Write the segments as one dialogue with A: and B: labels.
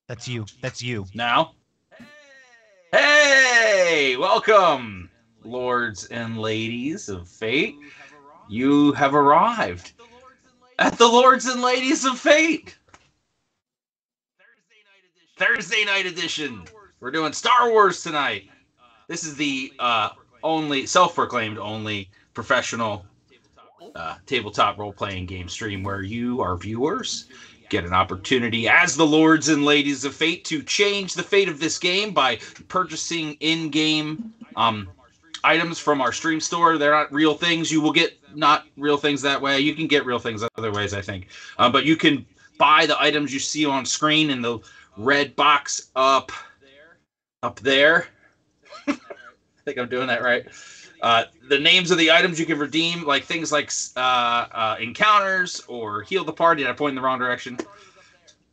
A: That's you. That's you.
B: Now. Hey! Welcome, lords and ladies of fate. You have arrived at the Lords and Ladies of Fate. Thursday night edition. We're doing Star Wars tonight. This is the only self-proclaimed only professional tabletop role-playing game stream where you, our viewers, get an opportunity as the Lords and Ladies of Fate to change the fate of this game by purchasing in-game items from our stream store. They're not real things. You will get not real things that way. You can get real things other ways, I think. But you can buy the items you see on screen in the red box up there. I think I'm doing that right. The names of the items you can redeem, like things like encounters or heal the party. Did I point in the wrong direction?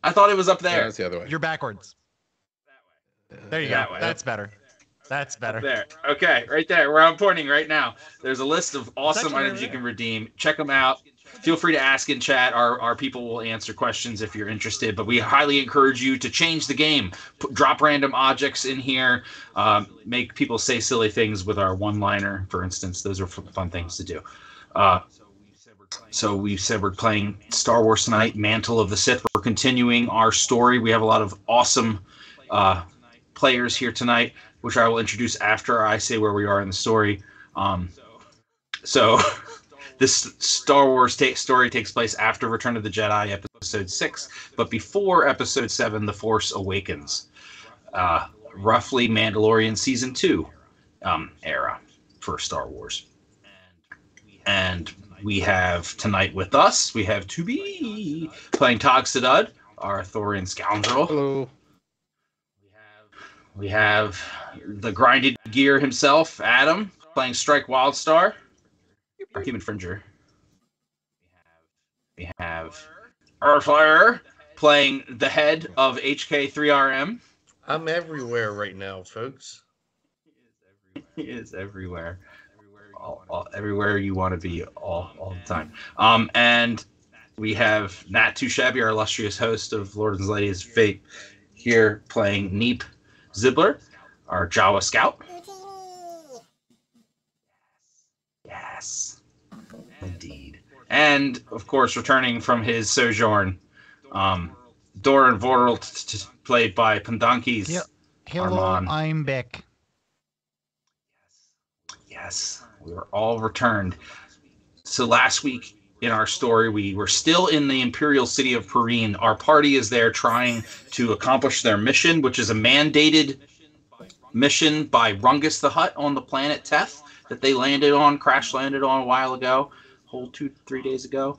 B: I thought it was up there.
C: Yeah, that's the other way.
A: You're backwards. There you go. That's better. That's better.
B: There. Okay, right there, where I'm pointing right now. There's a list of awesome items you can redeem. Check them out. Feel free to ask in chat. Our people will answer questions if you're interested, but we highly encourage you to change the game. Drop random objects in here. Make people say silly things with our one-liner, for instance. Those are fun things to do. So we said we're playing Star Wars tonight, Mantle of the Sith. We're continuing our story. We have a lot of awesome players here tonight, which I will introduce after I say where we are in the story. So this Star Wars story takes place after Return of the Jedi, Episode 6, but before Episode 7, The Force Awakens. Roughly Mandalorian Season 2 era for Star Wars. And we have tonight with us, we have Tubi playing Tog Sadud, our Thorian scoundrel.
C: Hello.
B: We have the grinded gear himself, Adam, playing Strike Wildstar, our human fringer. We have Earthfire playing the head of HK3RM.
D: I'm everywhere right now, folks.
B: He is everywhere. Everywhere you want to be all the time. And we have Nat Too Shabby, our illustrious host of Lords and Ladies of Fate, here playing Neep Zibbler, our Jawa scout. Yes, indeed. And, of course, returning from his sojourn, Doran Voralt, played by Pendankis.
A: Hello,
B: Armand.
A: I'm back.
B: Yes, we were all returned. So last week in our story, we were still in the Imperial City of Perrine. Our party is there trying to accomplish their mission, which is a mandated mission by Rungus the Hutt on the planet Teth that they crash landed on a while ago, a whole 2-3 days ago.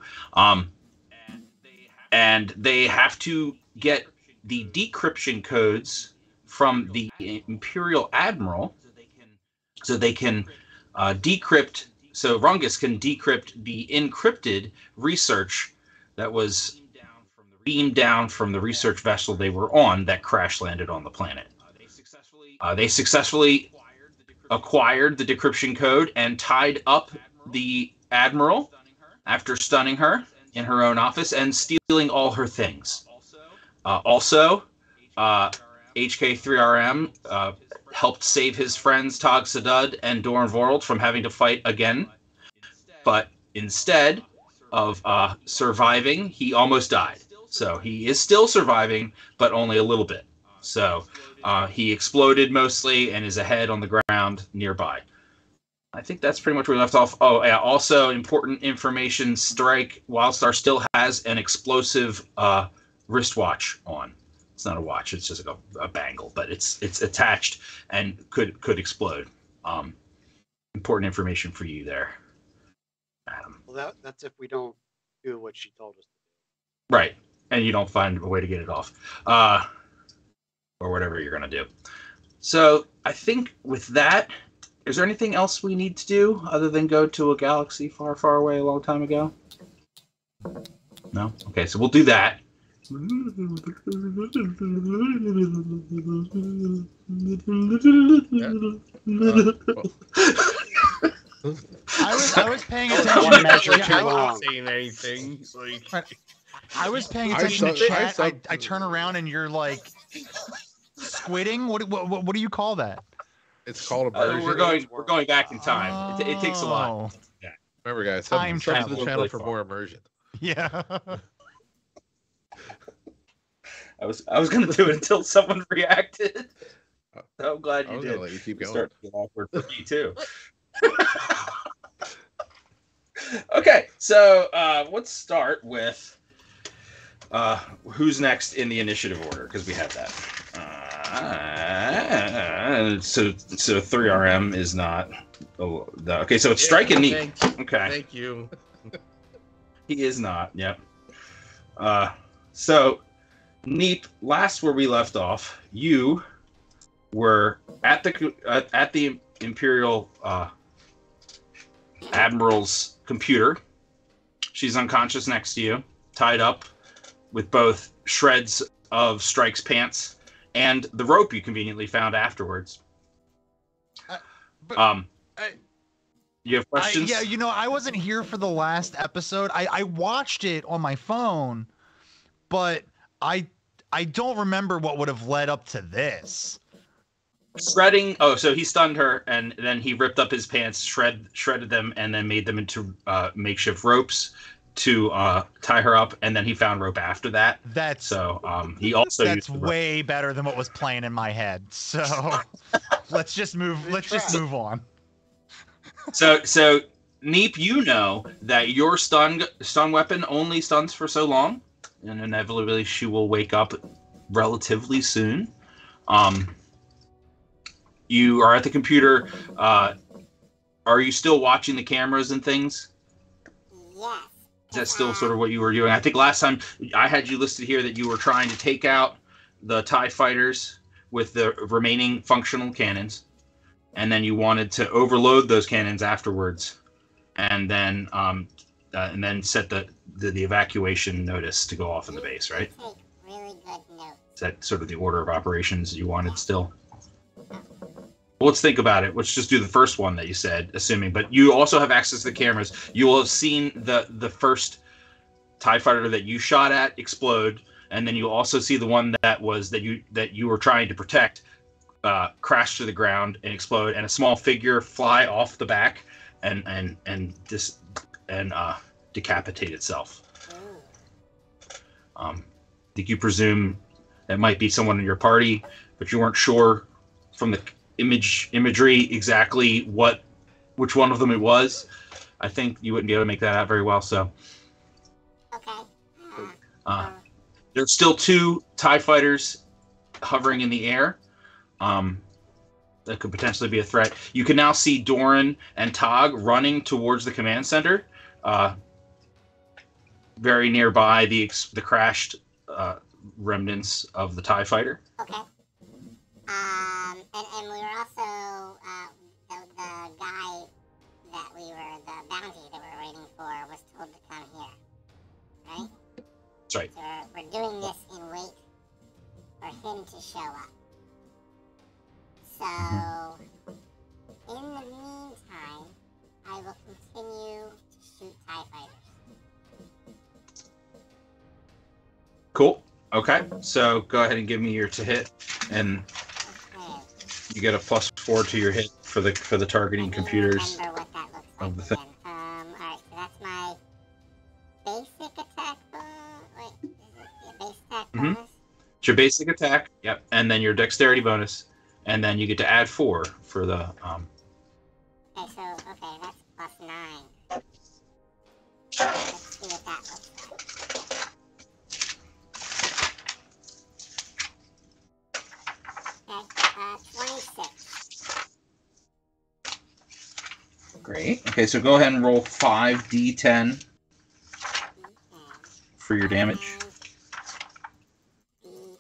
B: And they have to get the decryption codes from the Imperial Admiral so they can decrypt. So Rungus can decrypt the encrypted research that was beamed down from the research vessel they were on that crash landed on the planet. They successfully acquired the decryption code and tied up the Admiral after stunning her in her own office and stealing all her things. Also, HK3RM helped save his friends Tog Sadud and Doran Vorald from having to fight again. But instead of surviving, he almost died. So he is still surviving, but only a little bit. So he exploded mostly and is ahead on the ground nearby. I think that's pretty much where we left off. Oh, yeah. Also, important information, Strike Wildstar still has an explosive wristwatch on. It's not a watch; it's just like a bangle, but it's attached and could explode. Important information for you there, Adam.
E: Well, that's if we don't do what she told us to
B: do. Right, and you don't find a way to get it off, or whatever you're gonna do. So I think with that, is there anything else we need to do other than go to a galaxy far, far away a long time ago? No? Okay, so we'll do that.
A: I was paying attention.
D: I'm not saying anything.
A: I was paying
C: I
A: attention to
C: sub-
A: chat.
C: sub-
A: I turn around and you're like squidding. What do you call that?
C: It's called a version.
B: We're going back in time. It takes a lot.
A: Oh.
B: Yeah.
C: Remember, guys,
A: Time
C: sub to the
A: travel.
C: channel
B: Really
C: for
B: fun.
C: more immersion.
A: Yeah.
B: I was gonna do it until someone reacted. I'm glad
C: I
B: you
C: was
B: did.
C: gonna let you keep
B: It
C: going.
B: started to get awkward for me too. Okay, so let's start with who's next in the initiative order, because we have that. So 3RM is not. Okay, so it's Strike and Neat. Okay,
D: Thank you.
B: he is not. Yep. So Neat, last where we left off, you were at the Imperial Admiral's computer. She's unconscious next to you, tied up with both shreds of Strike's pants and the rope you conveniently found afterwards. You have questions?
A: Yeah, I wasn't here for the last episode. I watched it on my phone, but I don't remember what would have led up to this.
B: Shredding. Oh, so he stunned her, and then he ripped up his pants, shredded them, and then made them into makeshift ropes to tie her up. And then he found rope after that. He also
A: that's
B: used the rope.
A: way better than what was playing in my head. So let's just move on.
B: So Neep, you know that your stun weapon only stuns for so long, and inevitably she will wake up relatively soon. You are at the computer. Are you still watching the cameras and things?
F: Yes.
B: Is that still sort of what you were doing? I think last time I had you listed here that you were trying to take out the TIE fighters with the remaining functional cannons, and then you wanted to overload those cannons afterwards, and then set the evacuation notice to go off in the base, right?
F: Take really good notes.
B: Is that sort of the order of operations you wanted still? Well, let's think about it. Let's just do the first one that you said, assuming. But you also have access to the cameras. You will have seen the first TIE fighter that you shot at explode, and then you'll also see the one that you were trying to protect crash to the ground and explode, and a small figure fly off the back and decapitate itself. I think you presume that might be someone in your party, but you weren't sure from the imagery exactly which one of them it was. I think you wouldn't be able to make that out very well. So
F: Okay.
B: there's still 2 TIE fighters hovering in the air. That could potentially be a threat. You can now see Doran and Tog running towards the command center, very nearby the crashed remnants of the TIE fighter.
F: Okay. And we were also the guy that the bounty that we were waiting for was told to come here, right?
B: That's right.
F: So we're doing this in wait for him to show up. So, in the meantime, I will continue to shoot TIE fighters.
B: Cool. Okay. So go ahead and give me your to hit, and
F: Okay.
B: you get a +4 to your hit for the targeting computers
F: Remember what that looks like
B: of the thing.
F: again. Alright, so that's my basic attack bonus. Wait, is it base attack
B: Mhm.
F: bonus?
B: It's your basic attack. Yep. And then your dexterity bonus, and then you get to add 4 for the
F: Okay, that's +9. Let's see what that looks like. Okay, 26.
B: Great. Okay, so go ahead and roll 5d10 for your damage.
F: D10.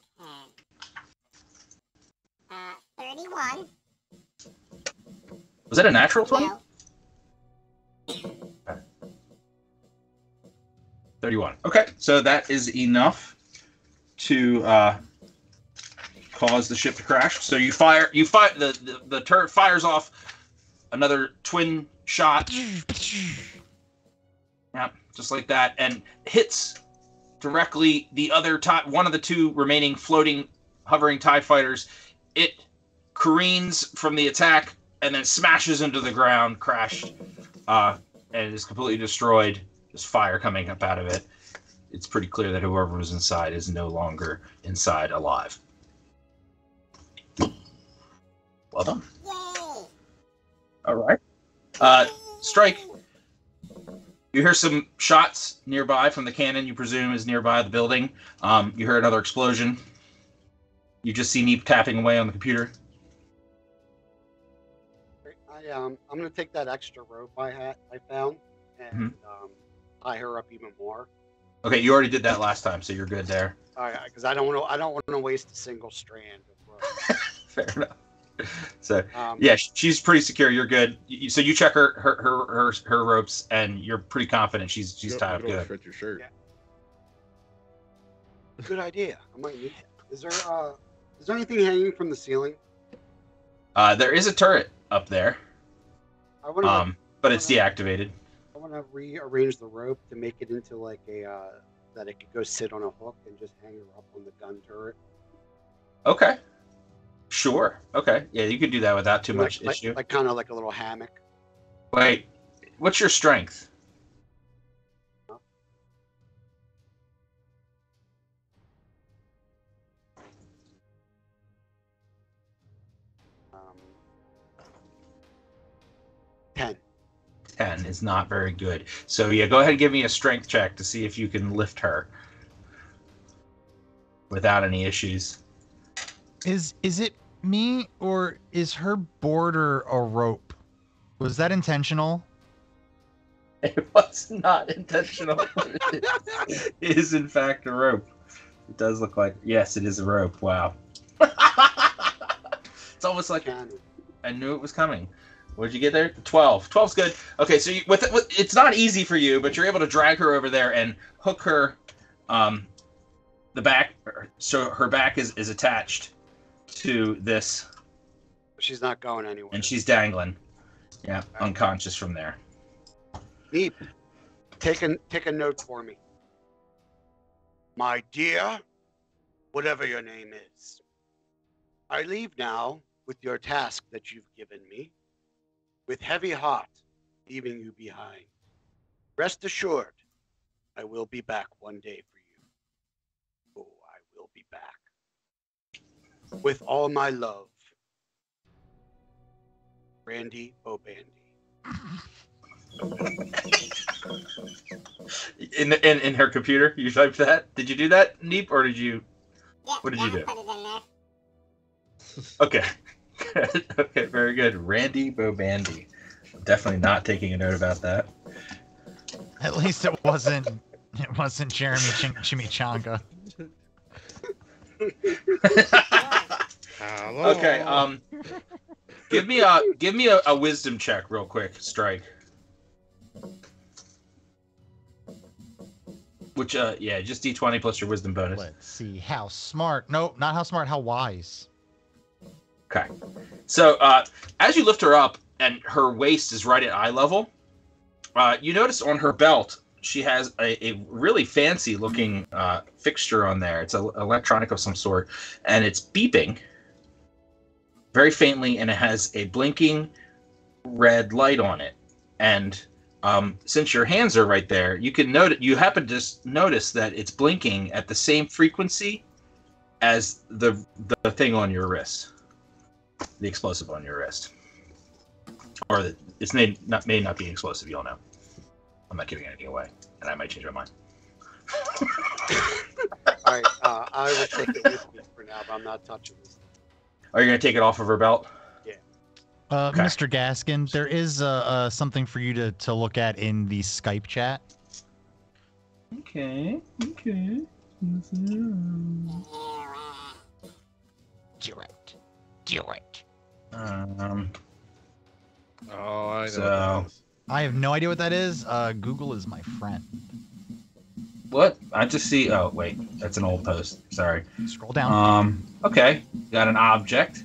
F: 31.
B: Was that a natural 20?
F: No.
B: 31. Okay, so that is enough to cause the ship to crash. So you fire the turret fires off another twin shot. Yeah, just like that, and hits directly the other one of the two remaining hovering TIE fighters. It careens from the attack and then smashes into the ground, crashed, and is completely destroyed. There's fire coming up out of it. It's pretty clear that whoever was inside is no longer inside alive. Well done.
F: Yay!
B: All right. Strike. You hear some shots nearby from the cannon you presume is nearby the building. You hear another explosion. You just see Neep tapping away on the computer.
E: I'm going to take that extra rope I found and tie her up even more.
B: Okay, you already did that last time, so you're good there.
E: All right, because I don't want to waste a single strand of rope.
B: Fair enough. So yeah, she's pretty secure. You're good. So you check her ropes, and you're pretty confident she's tied up good.
C: Stretch your shirt.
E: Yeah. Good idea. I might need it. Is there anything hanging from the ceiling?
B: There is a turret up there. But it's deactivated.
E: I want to rearrange the rope to make it into like that it could go sit on a hook and just hang her up on the gun turret.
B: Okay. Sure. Okay. Yeah, you could do that without too much issue.
E: Like kind of like a little hammock.
B: Wait, what's your strength?
E: 10.
B: 10 is not very good. So yeah, go ahead and give me a strength check to see if you can lift her without any issues.
A: Is it me or is her border a rope? Was that intentional?
B: It was not intentional. It is in fact a rope. It does look like, yes, it is a rope. Wow. It's almost like I knew it was coming. What did you get there? 12. 12's good. Okay, so it's not easy for you, but you're able to drag her over there and hook her the back, so her back is attached to this.
E: She's not going anywhere.
B: And she's dangling. Yeah, unconscious from there.
E: Neep, take a note for me. My dear, whatever your name is, I leave now with your task that you've given me, with heavy heart, leaving you behind. Rest assured, I will be back one day for you. Oh, I will be back. With all my love, Randy O'Bandy.
B: In her computer, you typed that? Did you do that, Neep, or did you?
F: Yeah,
B: what did you do?
F: Put it in there.
B: Okay. Okay, very good. Randy Bobandy. Definitely not taking a note about that.
A: At least it wasn't Jeremy Chimichanga.
B: Okay, give me a wisdom check real quick, Strike. Which yeah, just D20 plus your wisdom bonus.
A: Let's see how smart. No, not how smart, how wise.
B: Okay. So as you lift her up and her waist is right at eye level, you notice on her belt she has a really fancy looking fixture on there. It's an electronic of some sort, and it's beeping very faintly, and it has a blinking red light on it. And since your hands are right there, you happen to just notice that it's blinking at the same frequency as the thing on your wrist. The explosive on your wrist, or it may not be explosive. You'll know. I'm not giving anything away, and I might change my mind.
E: All right, I will take it with me for now, but I'm not touching this.
B: Are you going to take it off of her belt?
E: Yeah.
B: Okay.
A: Mr. Gaskin, there is something for you to look at in the Skype chat.
B: Okay. Okay.
A: Do it. Do it.
C: Oh, I know.
B: So-
C: what that is.
A: I have no idea what that is. Google is my friend.
B: What? I just see. Oh wait, that's an old post. Sorry.
A: Scroll down.
B: Okay. Got an object.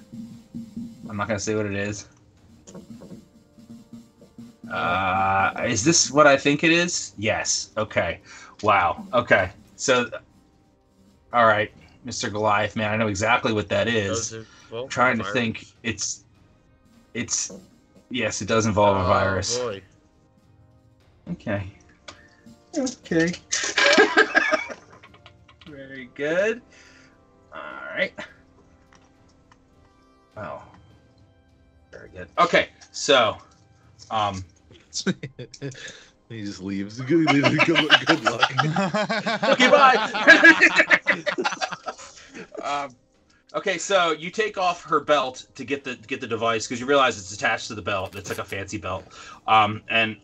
B: I'm not gonna say what it is. Is this what I think it is? Yes. Okay. Wow. Okay. So, all right, Mr. Goliath, man, I know exactly what that is. I'm trying to think. It's. Yes, it does involve a virus.
D: Boy.
B: Okay. Okay. Very good. All right. Oh. Very good. Okay, so,
G: He just leaves. Good luck.
B: okay, bye. Okay, so you take off her belt to get the device because you realize it's attached to the belt. It's like a fancy belt. And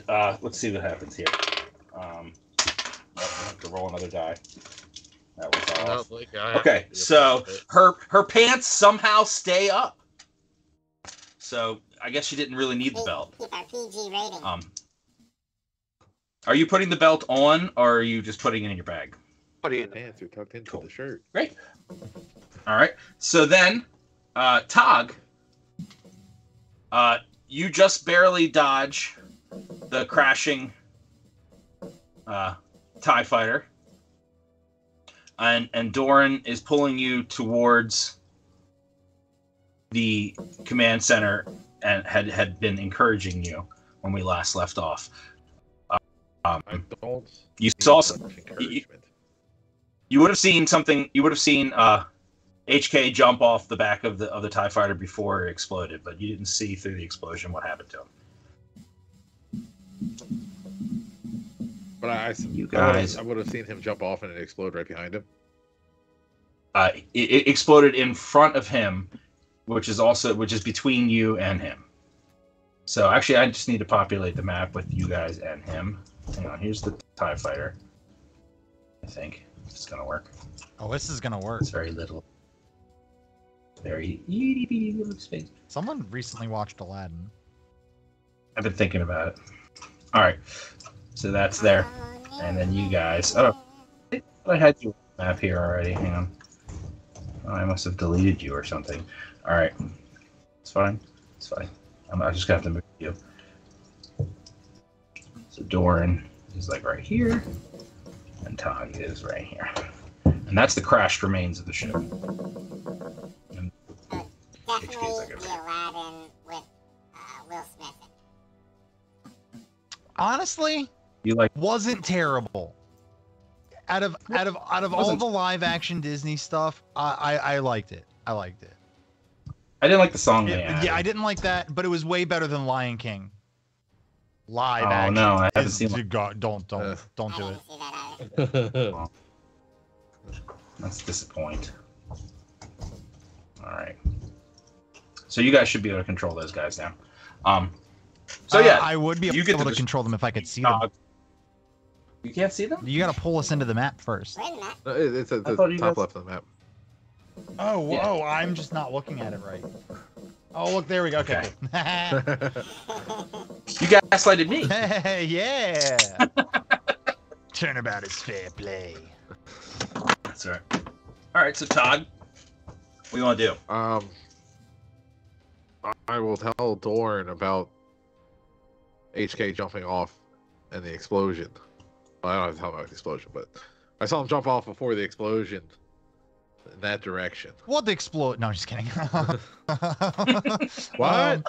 B: let's see what happens here. I have to roll another die. That was off. Okay, so her pants somehow stay up. So I guess she didn't really need the belt.
F: Keep our PG rating.
B: Are you putting the belt on, or are you just putting it in your bag?
E: Putting it in.
G: Pants are tucked into the shirt.
B: Great. All right. So then, Tog, you just barely dodge the crashing TIE fighter, and Doran is pulling you towards the command center and had been encouraging you when we last left off.
G: I don't.
B: You saw
G: much encouragement.
B: You would have seen something. You would have seen HK jump off the back of the TIE fighter before it exploded, but you didn't see through the explosion what happened to him.
G: But
B: You guys,
G: I would have seen him jump off and it explode right behind him.
B: it exploded in front of him, which is between you and him. So actually, I just need to populate the map with you guys and him. Hang on, here's the TIE fighter. I think it's gonna work.
A: Oh, this is gonna work.
B: It's very little. Very itty bitty little space.
A: Someone recently watched Aladdin.
B: I've been thinking about it. All right, so that's there, and then you guys. Oh, I had you map here already. Hang on. Oh, I must have deleted you or something. All right, it's fine. It's fine. I just gonna have to move you. So Doran is like right here, and Tog is right here, and that's the crashed remains of the ship. And
F: Definitely the Aladdin with Will Smith.
A: Honestly,
B: you like
A: wasn't terrible. Out of all the live action Disney stuff, I liked it. I liked it.
B: I didn't like the song they added.
A: Yeah, I didn't like that, but it was way better than Lion King. Live action.
B: Oh no, I haven't seen.
A: Don't do it.
F: I didn't see that either.
B: That's disappointing. All right. So you guys should be able to control those guys now. So yeah,
A: I would be
B: you get
A: able to control them if I could see them.
B: You can't see them?
A: You gotta pull us into the map first.
F: Wait a minute.
G: It's at the top left of the map.
A: Oh, whoa!
B: Yeah.
A: I'm just not looking at it right. Oh, look, there we go. Okay.
B: You gaslighted me.
A: Hey, yeah. Turnabout is fair play.
B: That's right. All right, so Todd, what do you want to do?
G: I will tell Doran about HK jumping off and the explosion. Well, I don't have to tell him about the explosion, but I saw him jump off before the explosion in that direction.
A: What explode? No, I'm just kidding.
G: What?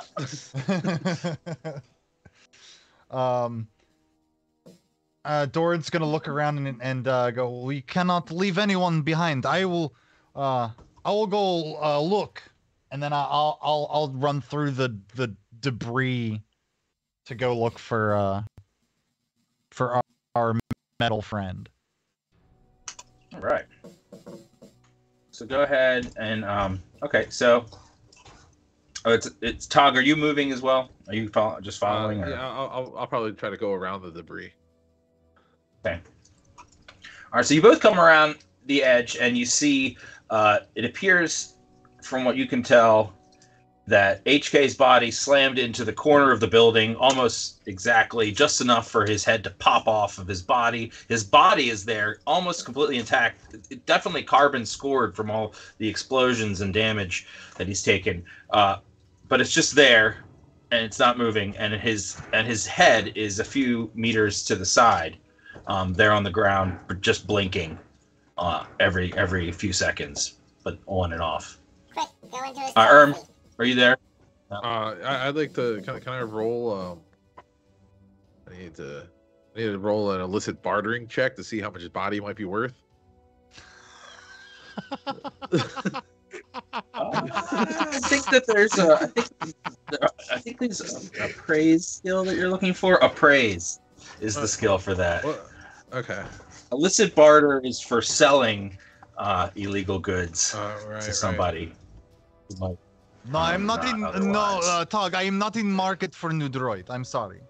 A: Doran's gonna look around and go, "We cannot leave anyone behind. I will go look, and then I'll run through the debris to go look for our metal friend."
B: All right. So go ahead and okay. So it's Tog. Are you moving as well? Are you just following? Or?
G: Yeah, I'll probably try to go around the debris.
B: Okay. All right. So you both come around the edge, and you see. It appears, from what you can tell, that HK's body slammed into the corner of the building almost exactly, just enough for his head to pop off of his body. His body is there, almost completely intact. It definitely carbon scored from all the explosions and damage that he's taken. But it's just there, and it's not moving. And his head is a few meters to the side. They're on the ground, just blinking every few seconds, but on and off.
F: Quick, go into his
B: Are you there?
G: I'd like to. Can I roll? I need to roll an illicit bartering check to see how much his body might be worth.
B: I think that there's a praise skill that you're looking for. Appraise is the skill for that.
G: What? Okay.
B: Illicit barter is for selling illegal goods to somebody.
A: No, I'm not in. No, Tog, I am not in market for new droid. I'm sorry.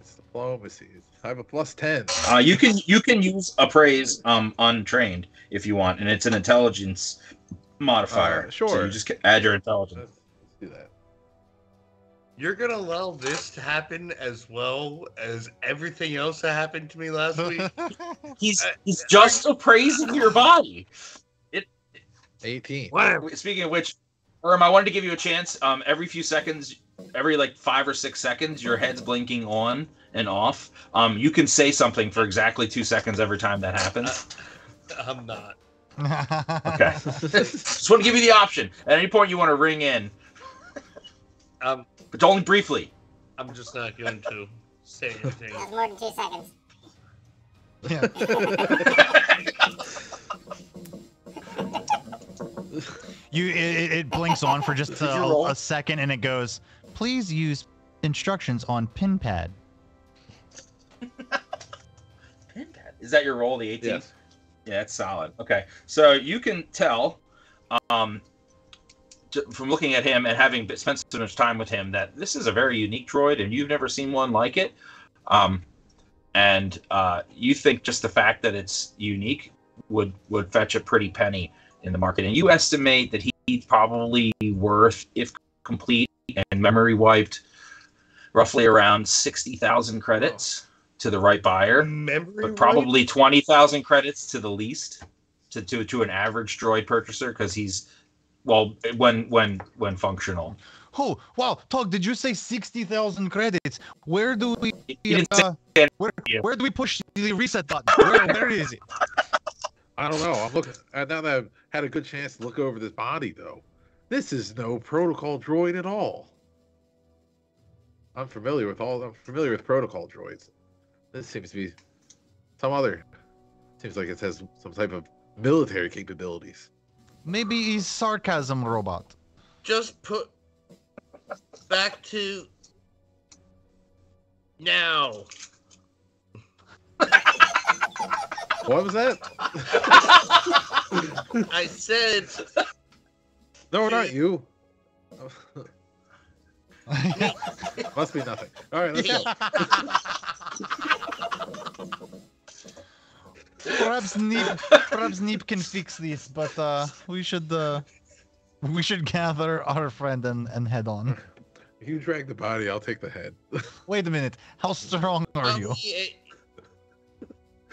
G: It's diplomacy. I have a +10.
B: You can use appraise untrained if you want, and it's an intelligence modifier.
G: Sure.
B: So you just add your intelligence.
G: Let's do that.
D: You're gonna allow this to happen as well as everything else that happened to me last week?
B: He's just appraising your body.
G: 18.
D: Wow.
B: Speaking of which, I wanted to give you a chance. Every few seconds, every like 5 or 6 seconds, your head's blinking on and off. You can say something for exactly 2 seconds every time that happens.
D: I'm not.
B: Okay. Just want to give you the option. At any point you want to ring in. But only briefly.
D: I'm just not going to say anything.
F: That's more than 2 seconds.
A: Yeah. It blinks on for just a second, and it goes, "Please use instructions on pin pad."
B: Pin pad. Is that your roll, the 18?
G: Yes.
B: Yeah, it's solid. Okay, so you can tell from looking at him and having spent so much time with him that this is a very unique droid, and you've never seen one like it. And you think just the fact that it's unique would fetch a pretty penny in the market. And you estimate that he's probably worth, if complete and memory wiped, roughly around 60,000 credits to the right buyer, but probably 20,000 credits to the least, to an average droid purchaser, because he's, well, when functional.
A: Oh wow, Tog, did you say 60,000 credits? Where do we where do we push the reset button? Where is it?
G: I don't know. I'm looking now that I've had a good chance to look over this body, though. This is no protocol droid at all. I'm familiar with protocol droids. This seems to be some other. Seems like it has some type of military capabilities.
A: Maybe he's sarcasm robot.
D: Just put back to now.
G: What was that?
D: I said.
G: No, not you. Must be nothing. All right, let's go.
A: Perhaps Neep can fix this, but we should gather our friend and head on.
G: You drag the body, I'll take the head.
A: Wait a minute. How strong are you?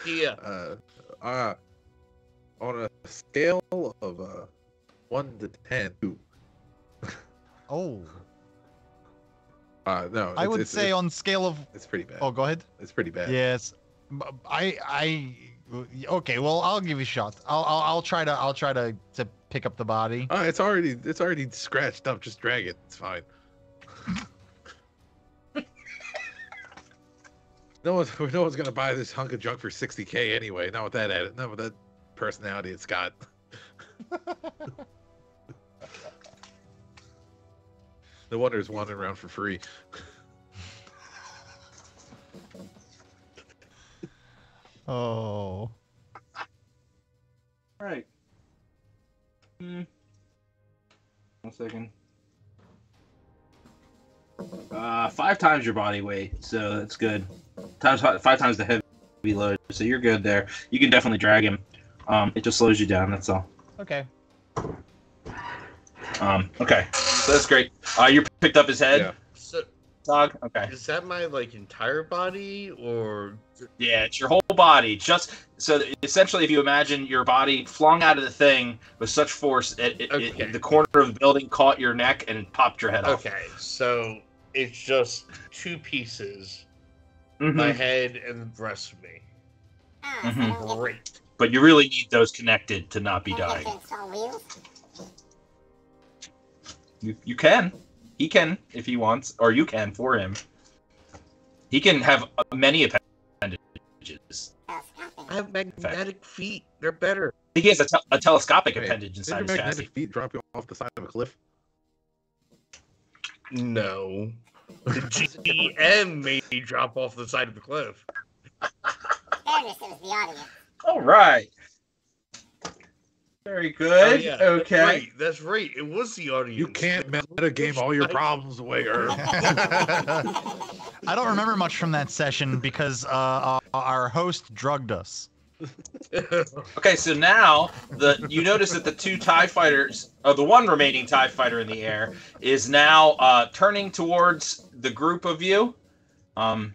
D: Yeah.
G: On a scale of 1 to 10.
A: Oh.
G: No.
A: I would say on scale of.
G: It's pretty bad.
A: Oh, go ahead.
G: It's pretty bad.
A: Yes. Okay. Well, I'll give you a shot. I'll try to pick up the body.
G: It's already scratched up. Just drag it. It's fine. No one's gonna buy this hunk of junk for 60K anyway. Not with that personality it's got. No wonder it's wandering around for free.
A: Oh.
B: Right. 1 second. 5 times your body weight, so that's good. 5 times the heavy load, so you're good there. You can definitely drag him. It just slows you down. That's all.
A: Okay.
B: Okay. So that's great. You picked up his head.
G: Yeah.
D: So,
B: Dog. Okay.
D: is that my entire body or?
B: Yeah, it's your whole body. Just so essentially, if you imagine your body flung out of the thing with such force, the corner of the building caught your neck and popped your head off.
D: Okay, so it's just 2 pieces my head, and the rest of me.
F: Ah, so I don't get
D: Great.
B: But you really need those connected to not be
F: I don't
B: dying.
F: get to install wheels.
B: You can. He can if he wants, or you can for him. He can have many appendages.
F: Telescopic.
D: I have magnetic feet. They're better.
B: I think he has a telescopic
G: Wait,
B: appendage
G: did
B: inside
G: your
B: his chassis.
G: magnetic feet drop you off the side of a cliff?
D: No. The GM made me drop off the side of the cliff.
F: Fairness, it was the audience.
B: All right. Very good.
D: Oh, yeah,
B: Okay.
D: That's right. It was the audience.
G: You can't metagame all your problems away, Irv.
A: I don't remember much from that session because our host drugged us.
B: Okay, so now you notice that the two TIE fighters, the one remaining TIE fighter in the air, is now turning towards the group of you. And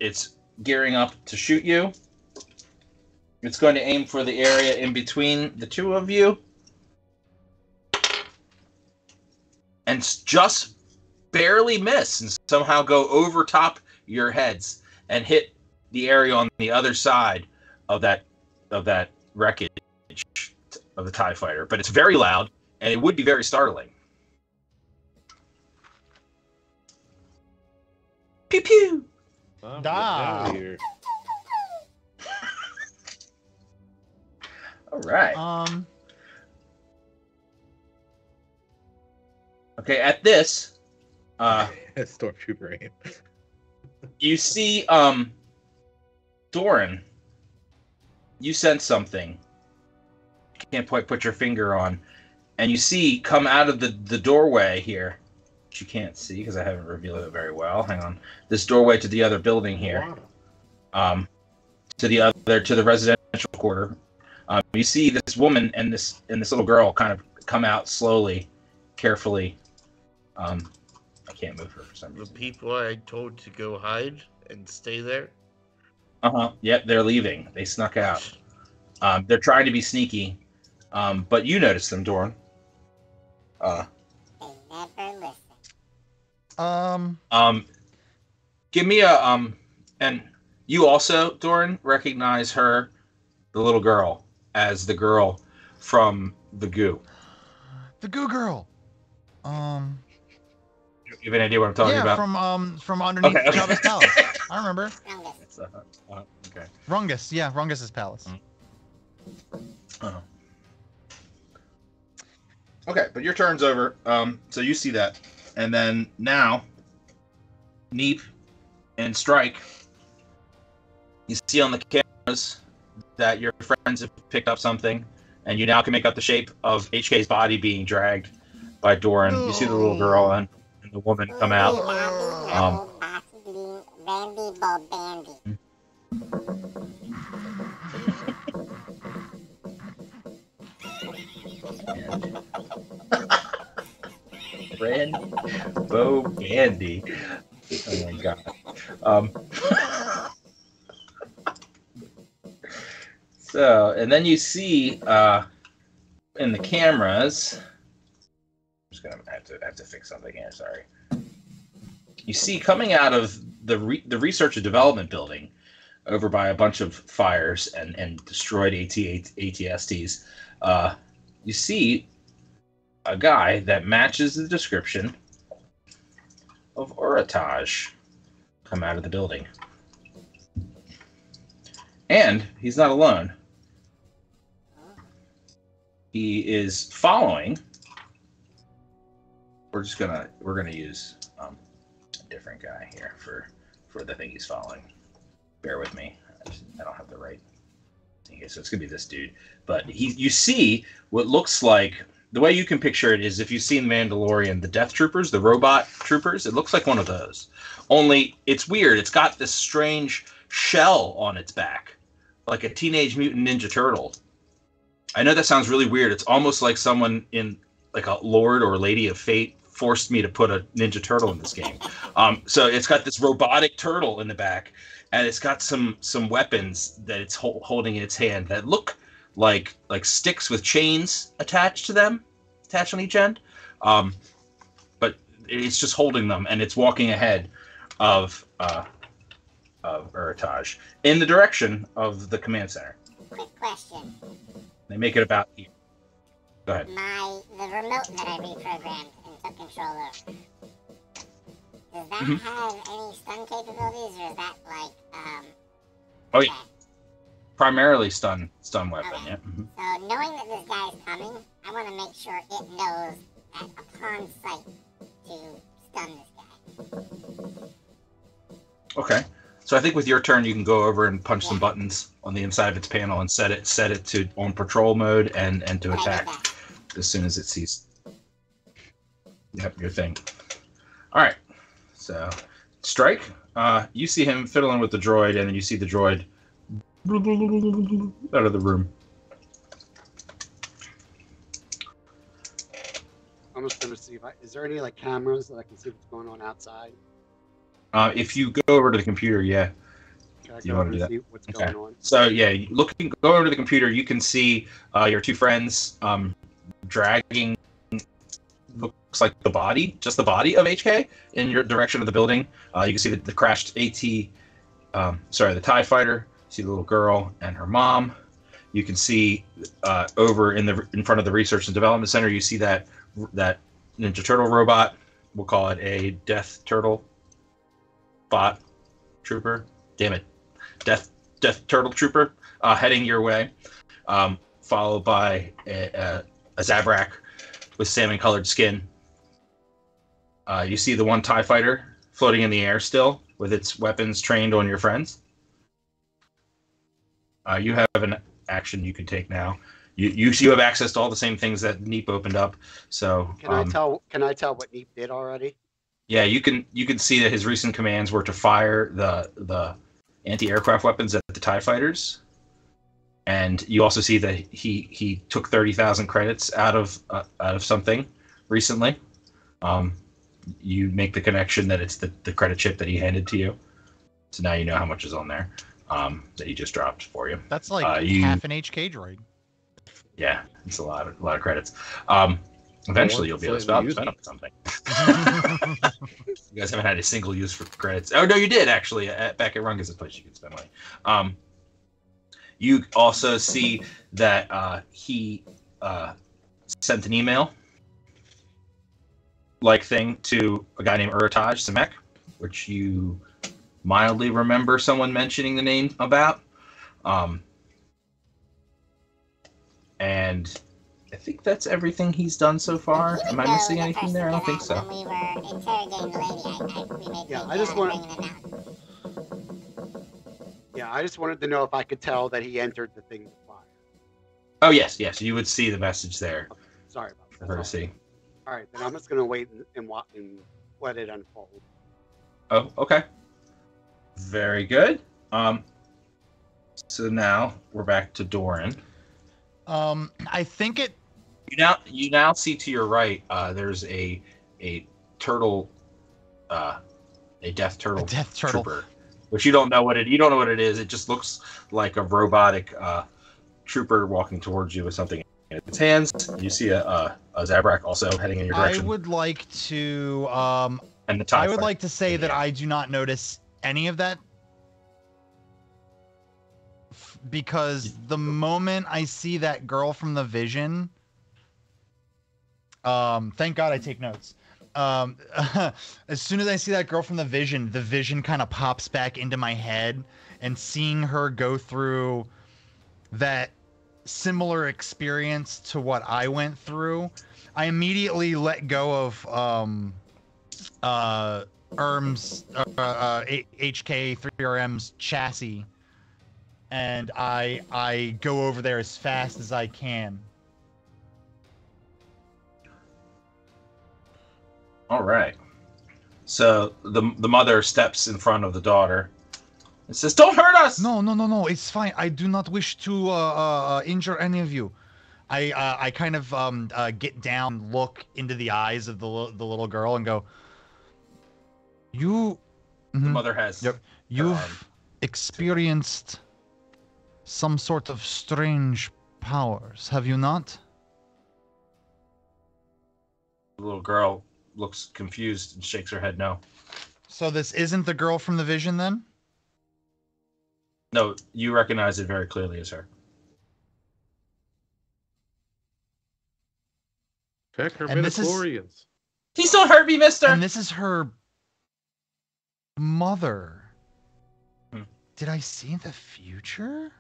B: it's gearing up to shoot you. It's going to aim for the area in between the two of you. And just barely miss and somehow go over top your heads and hit the area on the other side of that wreckage of the TIE fighter. But it's very loud and it would be very startling. Pew pew!
G: I'm
A: Da.
G: getting out of here.
B: All right. Okay, at this,
G: Stormtrooper aim.
B: you see Doran. You sense something. You can't quite put your finger on. And you see come out of the doorway here, which you can't see because I haven't revealed it very well. Hang on. This doorway to the other building here. To the residential quarter. You see this woman and this little girl kind of come out slowly, carefully. I can't move her for some
D: The
B: reason.
D: people I told to go hide and stay there.
B: Yep, they're leaving. They snuck out. They're trying to be sneaky, but you notice them, Doran.
F: They never listen.
B: Give me a and you also, Doran, recognize her, the little girl, as the girl from the goo.
A: The Goo Girl.
B: You have an idea what I'm talking
A: Yeah,
B: about?
A: from underneath
B: Okay.
A: Jabba's palace. I remember.
F: Rungus.
B: It's, okay.
A: Rungus, yeah, Rungus's palace.
B: Okay, but your turn's over. So you see that, and then now, Neep and Strike, you see on the cameras that your friends have picked up something, and you now can make out the shape of HK's body being dragged by Doran. You see the little girl and the woman come out.
F: Randy Balbandy.
B: Rainbow Bandy. Oh my god. So, and then you see in the cameras. I'm just gonna have to fix something here. Sorry. You see coming out of the research and development building, over by a bunch of fires and destroyed ATSTs. You see a guy that matches the description of Urataj come out of the building. And he's not alone. He is following. We're gonna use a different guy here for the thing he's following. Bear with me. I don't have the right thing here, so it's gonna be this dude. But you see what looks like. The way you can picture it is if you've seen Mandalorian, the Death Troopers, the robot troopers, it looks like one of those. Only it's weird. It's got this strange shell on its back, like a Teenage Mutant Ninja Turtle. I know that sounds really weird. It's almost like someone in like a Lord or Lady of Fate forced me to put a Ninja Turtle in this game. So it's got this robotic turtle in the back, and it's got some weapons that it's holding in its hand that look like sticks with chains attached to them, attached on each end. But it's just holding them, and it's walking ahead of Uritage in the direction of the command center.
F: Quick question.
B: They make it about here. Go ahead.
F: The remote that I reprogrammed and took control of, does that
B: Mhm.
F: have any stun capabilities, or is that like,
B: Oh yeah,
F: okay.
B: primarily stun weapon.
F: Okay.
B: Yeah. Mhm.
F: So knowing that this guy is coming, I want to make sure it knows that upon sight to stun this guy.
B: Okay. So I think with your turn, you can go over and punch some buttons on the inside of its panel and set it to on patrol mode and to attack as soon as it sees. Yep, your thing. All right. So strike. You see him fiddling with the droid, and then you see the droid out of the room.
E: I'm just gonna see is there any like cameras that I can see what's going on outside?
B: If you go over to the computer, yeah.
E: Can I
B: You
E: go
B: wanna
E: over
B: do
E: and
B: that?
E: see what's
B: Okay.
E: going on?
B: So yeah, go over to the computer. You can see your two friends dragging. Looks like just the body of HK in your direction of the building. You can see the crashed the TIE fighter. You see the little girl and her mom. You can see over in front of the research and development center. You see that Ninja Turtle robot. We'll call it a Death Turtle bot trooper. Damn it, Death Turtle trooper heading your way, followed by a Zabrak with salmon-colored skin. You see the one TIE fighter floating in the air still, with its weapons trained on your friends. You have an action you can take now. You have access to all the same things that Neep opened up. So
E: Can I tell what Neep did already?
B: yeah, you can see that his recent commands were to fire the anti-aircraft weapons at the TIE fighters. And you also see that he took 30,000 credits out of something recently. You make the connection that it's the credit chip that he handed to you. So now you know how much is on there that he just dropped for you.
A: That's like half an HK droid.
B: Yeah, it's a lot of credits. Eventually, you'll be able to spend up something. You guys haven't had a single use for credits. Oh no, you did actually. Back at Rungus' place, you could spend money. You also see that he sent an email like thing to a guy named Uritage Samek, which you mildly remember someone mentioning the name about. And I think that's everything he's done so far. Am I missing anything there? I don't think so.
F: When we were interrogating the lady, we made
E: Yeah, I just want.
F: bringing them out.
E: Yeah, I just wanted to know if I could tell that he entered the thing to fire.
B: Oh yes, you would see the message there
E: Sorry about that.
B: for her to see.
E: All right, then I'm just gonna wait and let it unfold.
B: Oh, okay. Very good. So now we're back to Doran.
A: I think it.
B: You now see to your right. There's a turtle, a death turtle.
A: A death turtle.
B: Trooper, which you don't know what it is. It just looks like a robotic trooper walking towards you with something in its hands. You see a Zabrak also heading in your direction.
A: I would like to.
B: And the TIE
A: I would
B: fighter.
A: like to say that I do not notice any of that. Because the moment I see that girl from the vision, thank God I take notes. As soon as I see that girl from the vision kind of pops back into my head, and seeing her go through that similar experience to what I went through, I immediately let go of HK 3RM's chassis. And I go over there as fast as I can.
B: All right. So the mother steps in front of the daughter and says, "Don't hurt us!"
A: No. It's fine. I do not wish to injure any of you. I kind of get down, look into the eyes of the little girl, and go, "You."
B: The mother has.
A: Yep. You've experienced some sort of strange powers, have you not?
B: The little girl looks confused and shakes her head no.
A: So this isn't the girl from the vision then?
B: No, you recognize it very clearly as her.
G: Check her
A: And this is-
G: midichlorians.
B: Please don't hurt me, mister!
A: And this is her mother.
B: Hmm.
A: Did I see the future?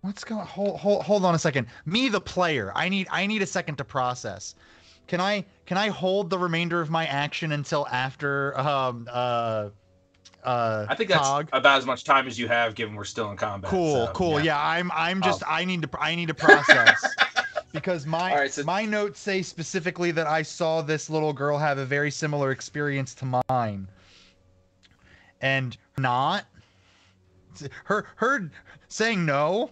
A: What's going? Hold on a second. Me, the player. I need a second to process. Can I hold the remainder of my action until after
B: I think that's
A: Tog?
B: about as much time as you have, given we're still in combat.
A: Cool,
B: so,
A: cool. Yeah, I'm just I need to process. Because my
B: All right, so-
A: my notes say specifically that I saw this little girl have a very similar experience to mine. And not her saying no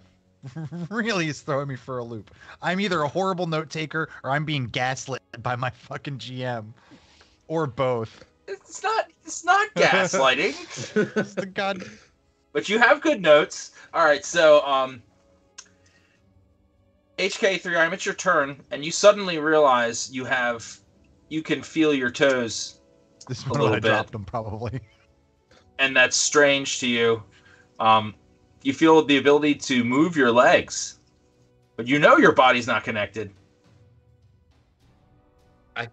A: really is throwing me for a loop. I'm either a horrible note taker or I'm being gaslit by my fucking GM. Or both.
B: It's not gaslighting.
A: It's the god.
B: But you have good notes. All right, so HK3, it's your turn, and you suddenly realize you can feel your toes,
A: This is
B: A
A: when
B: little
A: I
B: bit.
A: dropped them probably.
B: and that's strange to you. You feel the ability to move your legs, but you know your body's not connected.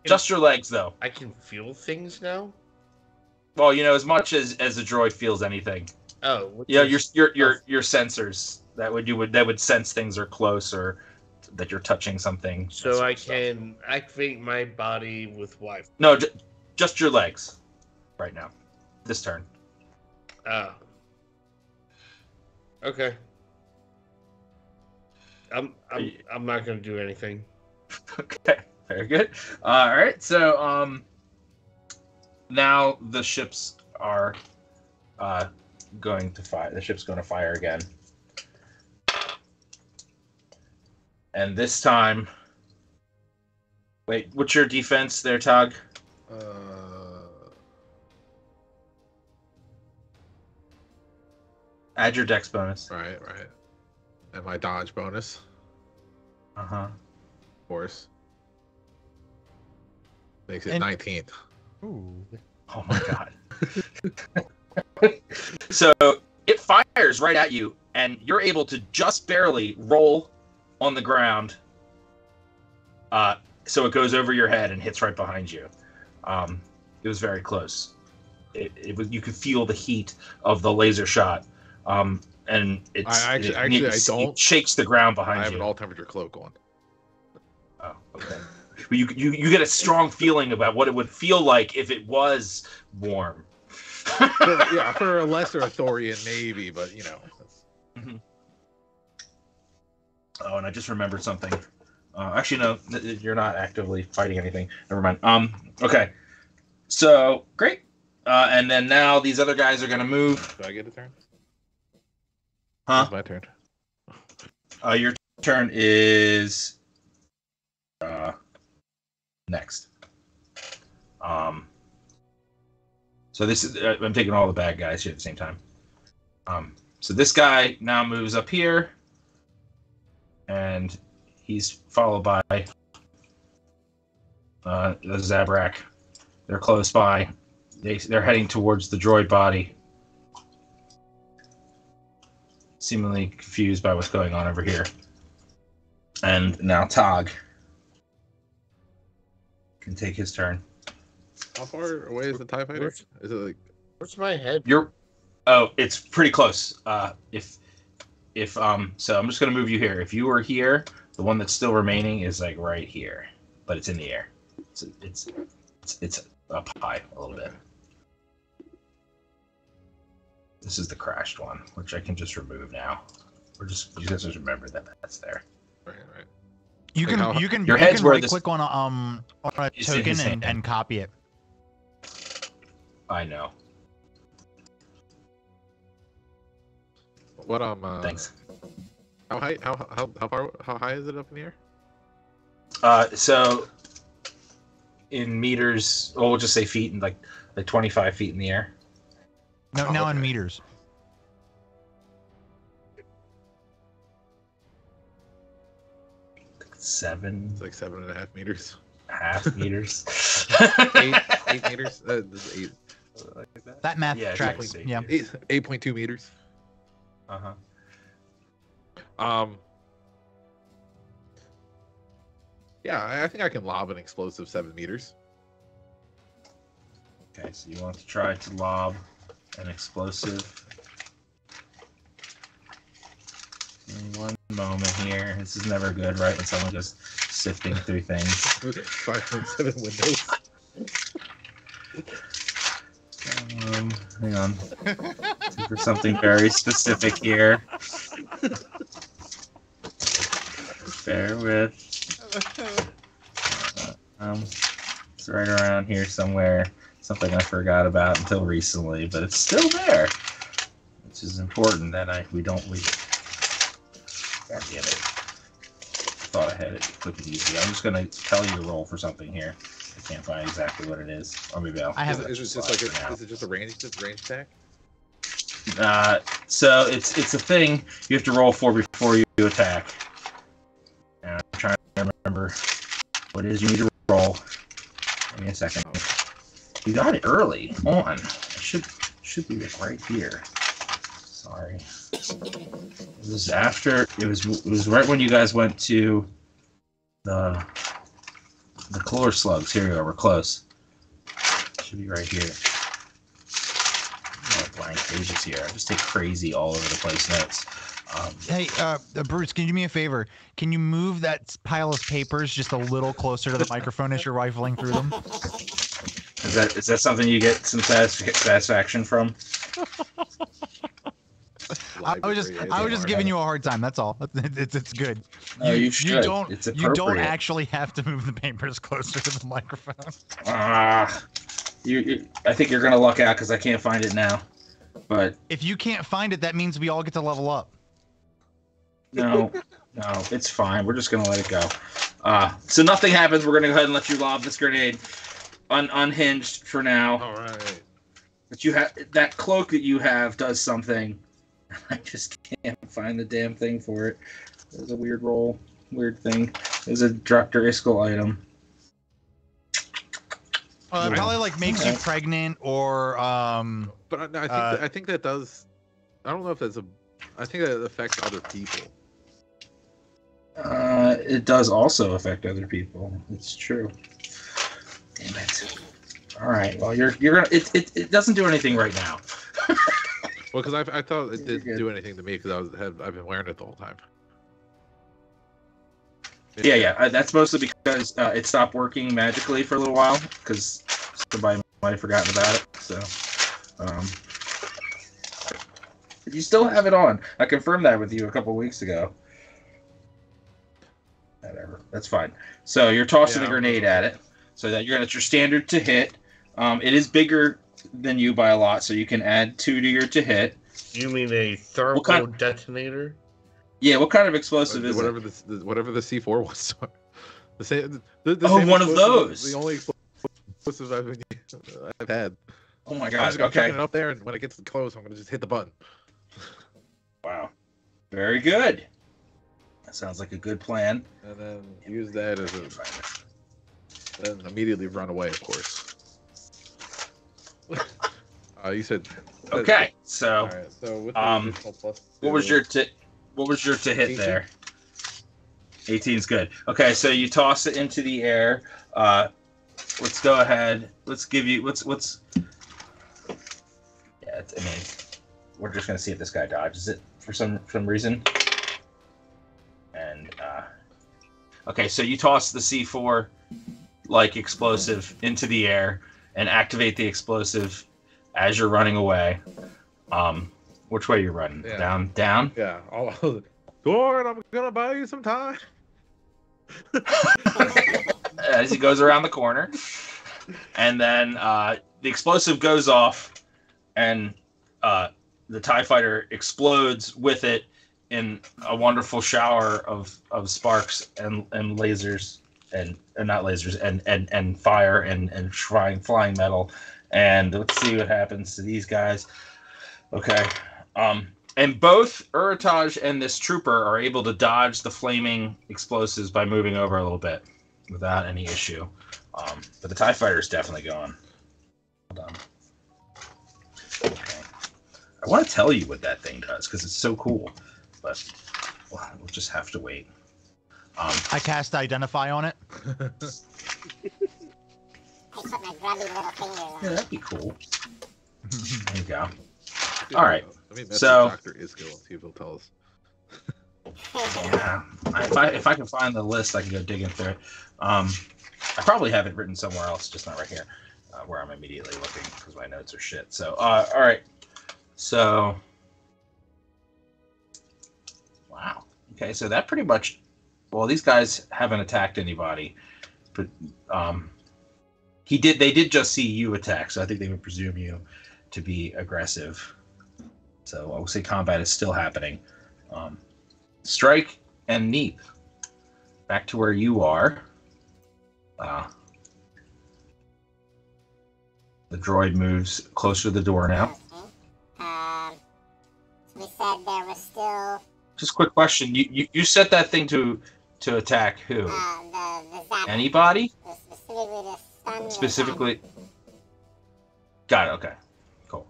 B: Just your legs, though.
D: I can feel things now.
B: Well, as much as the droid feels anything.
D: Oh,
B: Yeah, your sensors that would sense things are close or that you're touching something.
D: So I can activate my body with Wi-Fi.
B: No, just your legs, right now, this turn.
D: Oh. Okay. I'm not gonna do anything.
B: Okay, very good. All right, so now the ships are going to fire. The ship's going to fire again, and this time. Wait, what's your defense there, Tog? Add your dex bonus.
G: Right. And my dodge bonus,
B: Uh-huh.
G: of course. Makes it
A: And-
G: 19th.
A: Ooh.
B: Oh my god. So it fires right at you, and you're able to just barely roll on the ground. So it goes over your head and hits right behind you. It was very close. It was, you could feel the heat of the laser shot. And it shakes the ground behind
G: I have
B: you.
G: an all-temperature cloak on.
B: Oh, okay. But you get a strong feeling about what it would feel like if it was warm.
G: For a lesser Thorian, maybe, but
B: Mhm. Oh, and I just remembered something. Actually, no, you're not actively fighting anything. Never mind. Okay. So great. And then now these other guys are gonna move.
G: Do I get a turn?
B: Huh?
G: It's my turn.
B: Your turn is next. So this is I'm taking all the bad guys here at the same time. So this guy now moves up here, and he's followed by the Zabrak. They're close by. They're heading towards the droid body, seemingly confused by what's going on over here. And now Tog can take his turn.
G: How far away is the TIE fighter? Is it like...
D: Where's my head?
B: It's pretty close. So I'm just gonna move you here. If you were here, the one that's still remaining is like right here, but it's in the air. It's up high a little bit. This is the crashed one, which I can just remove now. You guys just remember that that's there.
G: Right.
A: You
G: Like
A: can
G: how-
A: you can
B: Your head's where
A: right
B: this-
A: click on a
B: It's in his
A: token
B: hand.
A: and copy it.
B: I know.
G: What
B: Thanks.
G: How high? How high is it up in the air?
B: So in meters, we'll just say feet, and like 25 feet in the air.
A: No,
G: Oh,
A: now in
G: okay.
A: meters.
B: Seven.
G: It's like 7.5 meters.
B: half meters.
G: 8 meters. This is 8.
B: Like that?
A: That math
B: Yeah,
A: tracks.
B: exactly.
A: Yeah.
G: 8.2 meters. Yeah, I think I can lob an explosive 7 meters.
B: Okay, so you want to try to lob an explosive. In one moment here. This is never good, right? When someone just sifting through things.
G: 5.7 windows.
B: Hang on. For something very specific here. Bear with. It's right around here somewhere. Something I forgot about until recently, but it's still there, which is important that we don't leave. God damn it! Thought I had it quick and easy. I'm just gonna tell you to roll for something here. I can't find exactly what it is, or maybe I'll.
G: Is it just a range attack?
B: So it's a thing you have to roll for before you attack. And I'm trying to remember what it is you need to roll. Give me a second. You got it early. On. It should be right here. Sorry. It was after. It was right when you guys went to the chlor slugs. Here we go. We're close. Should be right here. Blank pages here. I just take crazy all over the place notes.
A: Hey, Bruce, can you do me a favor? Can you move that pile of papers just a little closer to the microphone as you're rifling through them?
B: Is that something you get some satisfaction from?
A: I was just giving you a hard time. That's all. It's good.
B: No, you should.
A: You don't actually have to move the papers closer to the microphone.
B: I think you're gonna luck out because I can't find it now. But
A: if you can't find it, that means we all get to level up.
B: No, it's fine. We're just gonna let it go. So nothing happens. We're gonna go ahead and let you lob this grenade, unhinged for now.
G: All right.
B: But you have that cloak that you have does something. I just can't find the damn thing for it. There's a weird thing. There's a Dr. Iskall item.
A: Probably like makes you pregnant or
G: But I think that does. I don't know if that's I think that affects other people.
B: It does also affect other people. It's true. Damn it. All right. Well, you're gonna. It doesn't do anything right now.
G: Well, because I thought it didn't do anything to me because I've been wearing it the whole time.
B: Yeah. That's mostly because it stopped working magically for a little while because somebody might have forgotten about it. So, but you still have it on. I confirmed that with you a couple weeks ago. Whatever. That's fine. So you're tossing the grenade at it, so that it's your standard to hit. It is bigger than you by a lot, so you can add 2 to your to hit.
D: You mean a thermal detonator?
B: Yeah, what kind of explosive is
G: whatever
B: it?
G: Whatever the C4 was. The same
B: one of those.
G: The only explosive I've had.
B: Oh my
G: I'm
B: god!
G: just gonna chuck it up there, and when it gets close, I'm gonna just hit the button.
B: Wow, very good. That sounds like a good plan.
G: And then use that as then immediately run away, of course. You said.
B: Okay, so.
G: All right, so with the additional plus
B: what was your to hit
G: 18?
B: there? 18 is good. Okay, so you toss it into the air. Let's go ahead. Let's give you what's. Yeah, I mean, we're just gonna see if this guy dodges it for some reason. And okay, so you toss the C4 like explosive into the air and activate the explosive as you're running away. Which way you're running?
G: Yeah.
B: Down?
G: Yeah. Gordon, I'm gonna buy you some time.
B: As he goes around the corner, and then the explosive goes off, and the TIE fighter explodes with it in a wonderful shower of sparks and lasers and not lasers and fire and flying metal. And let's see what happens to these guys. Okay. And both Urataj and this trooper are able to dodge the flaming explosives by moving over a little bit. without any issue. But the TIE fighter is definitely going. Hold on. Okay. I want to tell you what that thing does because it's so cool, but we'll just have to wait.
A: I cast Identify on it.
F: I put my grubby little fingers on
B: Yeah,
F: it.
B: that'd be cool. There you go. All right.
G: I mean, that's
B: So-
G: Dr. Isco. See if he'll tell us.
B: Yeah. If I can find the list, I can go digging through it. I probably have it written somewhere else, just not right here, where I'm immediately looking because my notes are shit. So, all right. So, wow. Okay, so that pretty much. Well, these guys haven't attacked anybody, but they did just see you attack, so I think they would presume you to be aggressive. So I would say combat is still happening. Strike and Neep, back to where you are. The droid moves closer to the door now.
F: Okay. So we said there was still
B: Just a quick question: you set that thing to attack who?
F: the Zappa.
B: Anybody?
F: Specifically the sun.
B: Specifically. Got it. Okay. Cool.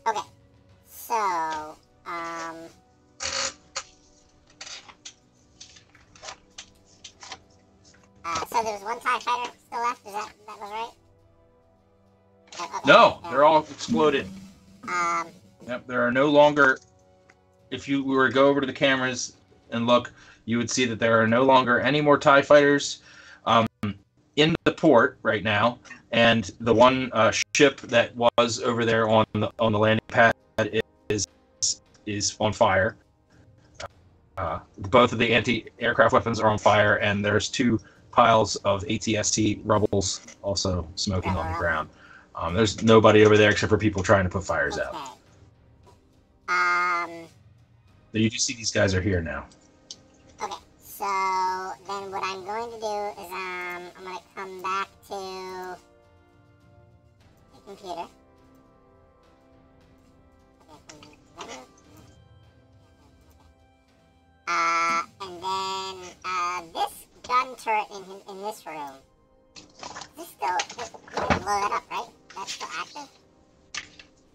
F: Okay. So so there was one TIE fighter still left. Is that was right? Okay,
B: No, they're all exploded.
F: Um.
B: Yep, there are no longer. If you were to go over to the cameras and look, you would see that there are no longer any more TIE fighters in the port right now, and the one ship that was over there on the landing pad is on fire. Both of the anti-aircraft weapons are on fire, and there's 2 piles of ATST rubbles also smoking on the ground. There's nobody over there except for people trying to put fires out.
F: Okay.
B: You just see these guys are here now.
F: Okay. So then what I'm going to do is I'm going to come back to the computer. And then this gun turret in this room. Is this still? We didn't blow that up, right? That's still active.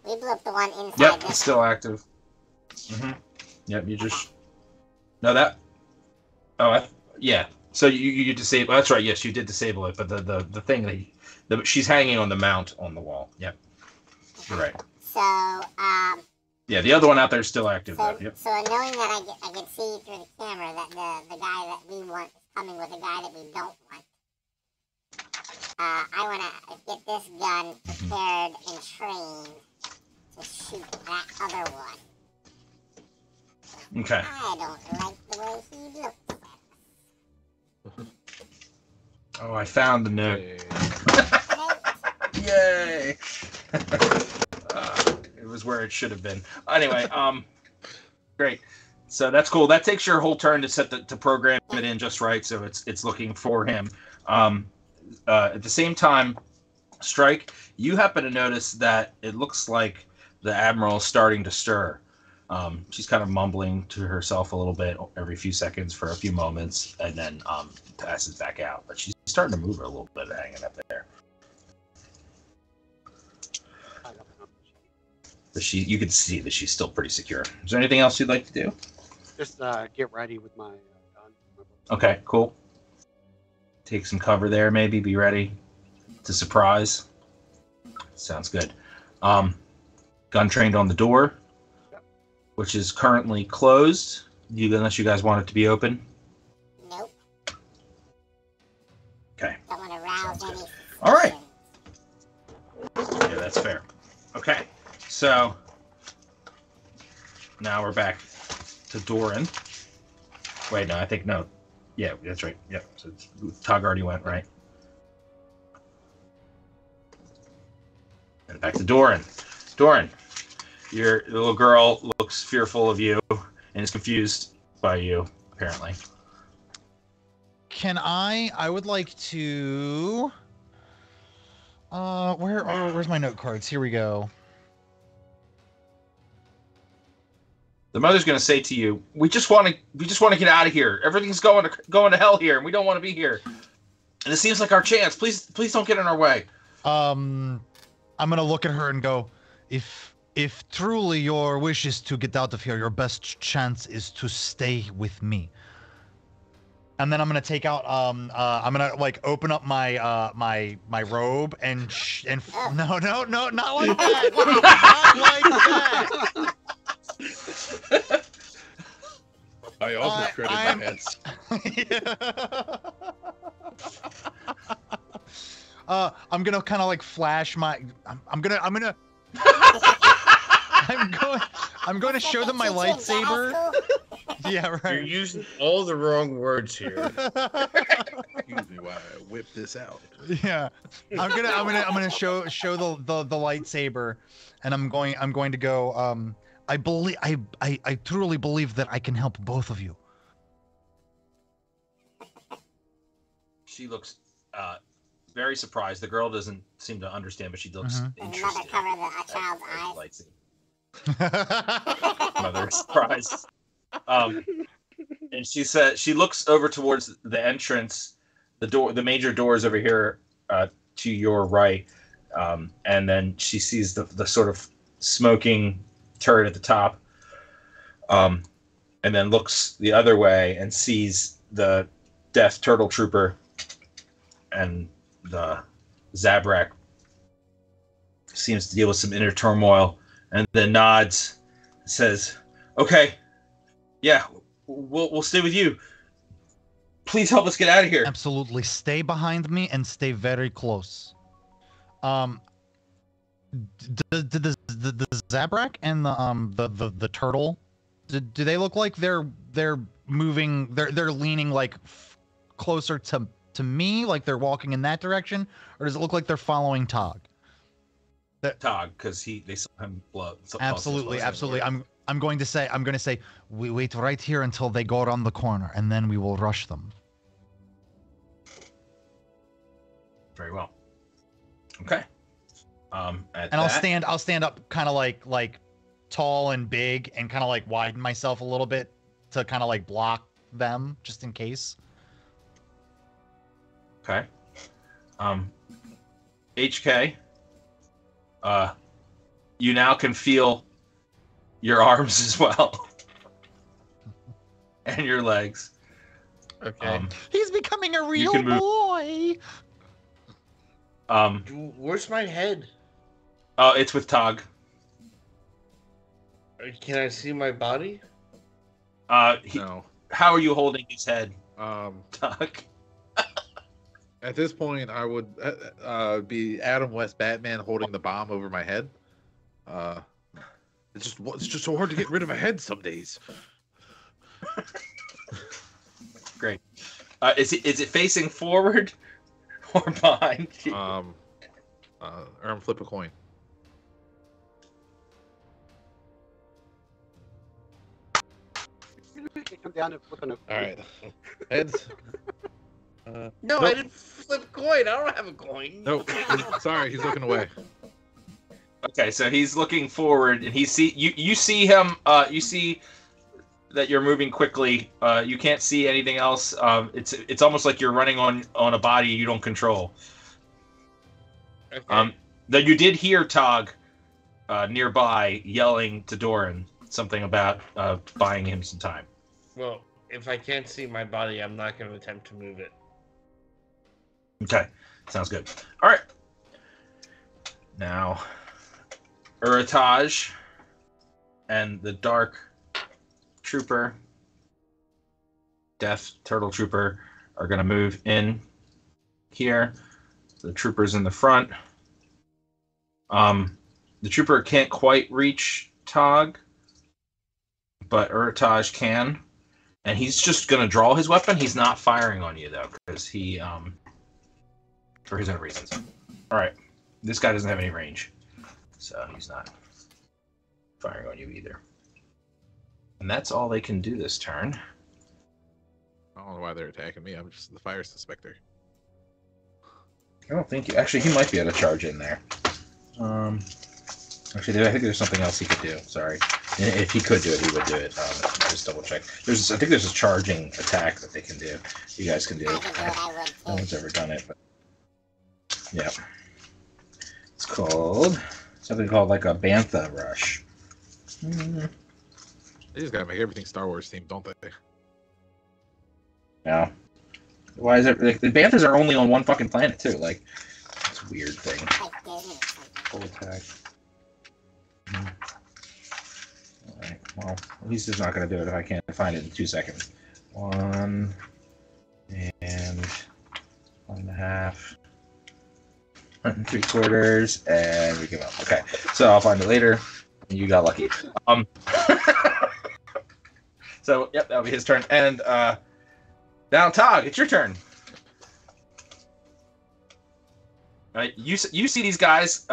F: We blew up the one inside.
B: Yep,
F: this
B: it's still active. Yep, you just no that. Oh, yeah. So you disable. That's right. Yes, you did disable it, but the thing that she's hanging on the mount on the wall. Yep, you're right.
F: So
B: Yeah, the other one out there is still active though. Yep.
F: So knowing that I can see through the camera that the guy that we want is coming with a guy that we don't want. I want to get this gun prepared and trained to shoot that other one.
B: Okay.
F: I don't like the way he looks at us.
B: Oh, I found the note.
G: Yay.
B: Yay! It was where it should have been. Anyway, great. So that's cool. That takes your whole turn to to program it in just right, so it's looking for him. At the same time, Strike, you happen to notice that it looks like the Admiral is starting to stir. She's kind of mumbling to herself a little bit every few seconds for a few moments, and then passes back out. But she's starting to move her a little bit, hanging up there. But you can see that she's still pretty secure. Is there anything else you'd like to do?
E: Just get ready with my gun.
B: Okay, cool. Take some cover there, maybe. Be ready to surprise. Sounds good. Gun trained on the door, which is currently closed, unless you guys want it to be open.
F: Nope.
B: Okay.
F: Don't want to rouse any.
B: All right. Yeah, that's fair. Okay, so now we're back to Doran. Wait, no, I think no. Yeah, that's right. Yep. So Tog already went, right? And back to Doran. Doran, your little girl looks fearful of you and is confused by you, apparently.
A: Can I would like to where's my note cards? Here we go.
B: the mother's going to say to you, we just want to get out of here. Everything's going to hell here, and we don't want to be here. And it seems like our chance. Please don't get in our way.
A: I'm gonna look at her and go, if truly your wish is to get out of here, your best chance is to stay with me. And then I'm gonna take out I'm gonna like open up my my robe and no, not like that. Not like that.
G: I also shredded my hands.
A: I'm gonna kind of like flash my. I'm going to show them my lightsaber. Yeah, right.
D: You're using all the wrong words here.
G: Excuse me while I whip this out.
A: Yeah, I'm gonna show the lightsaber, and I'm going to go. I truly believe that I can help both of you.
B: She looks very surprised. The girl doesn't seem to understand, but she looks interested.
F: Does the mother cover the child's
B: eyes? Mother surprised. And she said she looks over towards the entrance, the major doors over here to your right, and then she sees the sort of smoking turret at the top, and then looks the other way and sees the Death Turtle Trooper and the Zabrak seems to deal with some inner turmoil, and then nods, says, "Okay, yeah, we'll stay with you. Please help us get out of here."
A: Absolutely, stay behind me and stay very close. Did the Zabrak and the turtle, do they look like they're moving? They're leaning like closer to me, like they're walking in that direction, or does it look like they're following Tog?
B: Tog, because they saw him blow.
A: Absolutely. I'm going to say we wait right here until they go around the corner, and then we will rush them.
B: Very well. Okay.
A: I'll stand up kind of like tall and big, and kind of like widen myself a little bit to kind of like block them just in case.
B: Okay. HK, you now can feel your arms as well. And your legs.
D: Okay.
A: He's becoming a real boy.
D: Where's my head?
B: Oh, it's with Tog.
D: Can I see my body?
G: No.
B: How are you holding his head, Tog?
G: At this point, I would be Adam West Batman holding the bomb over my head. It's just so hard to get rid of a head some days.
B: Great. Is it facing forward or behind you?
G: Flip a coin.
E: Come down and flip on a coin.
G: All right. Heads.
D: No,
G: nope.
D: I didn't flip a coin. I don't have a coin.
G: Nope. Sorry, he's looking away.
B: Okay, so he's looking forward, and you see him. You see that you're moving quickly. You can't see anything else. It's almost like you're running on a body you don't control.
D: Okay.
B: Though you did hear Tog nearby yelling to Doran something about buying him some time.
D: Well, if I can't see my body, I'm not going to attempt to move it.
B: Okay, sounds good. All right. Now, Urataj and the Dark Trooper, Death Turtle Trooper, are going to move in here. The Trooper's in the front. The Trooper can't quite reach Tog, but Urataj can. And he's just going to draw his weapon. He's not firing on you, though, because he... for his own reasons. All right. This guy doesn't have any range, so he's not firing on you either. And that's all they can do this turn.
G: I don't know why they're attacking me. I'm just the fire suspector.
B: I don't think... Actually, he might be able to charge in there. Actually, I think there's something else he could do. Sorry. If he could do it, he would do it. Just double check. I think there's a charging attack that they can do. You guys can do.
F: I could do it, I would
B: No
F: too.
B: one's ever done it, but yeah. It's called something called like a Bantha Rush.
G: They just gotta make everything Star Wars themed, don't they?
B: Yeah. Why is it? Like, the Banthas are only on one fucking planet too. Like, it's a weird thing.
F: Like Disney or something.
B: Full attack. Alright, well, at least it's not going to do it if I can't find it in 2 seconds. 1 and 1.5 and 3/4, and we give up. Okay, so I'll find it later. You got lucky. So, yep, that'll be his turn. And now, Tog, it's your turn. All right, you see these guys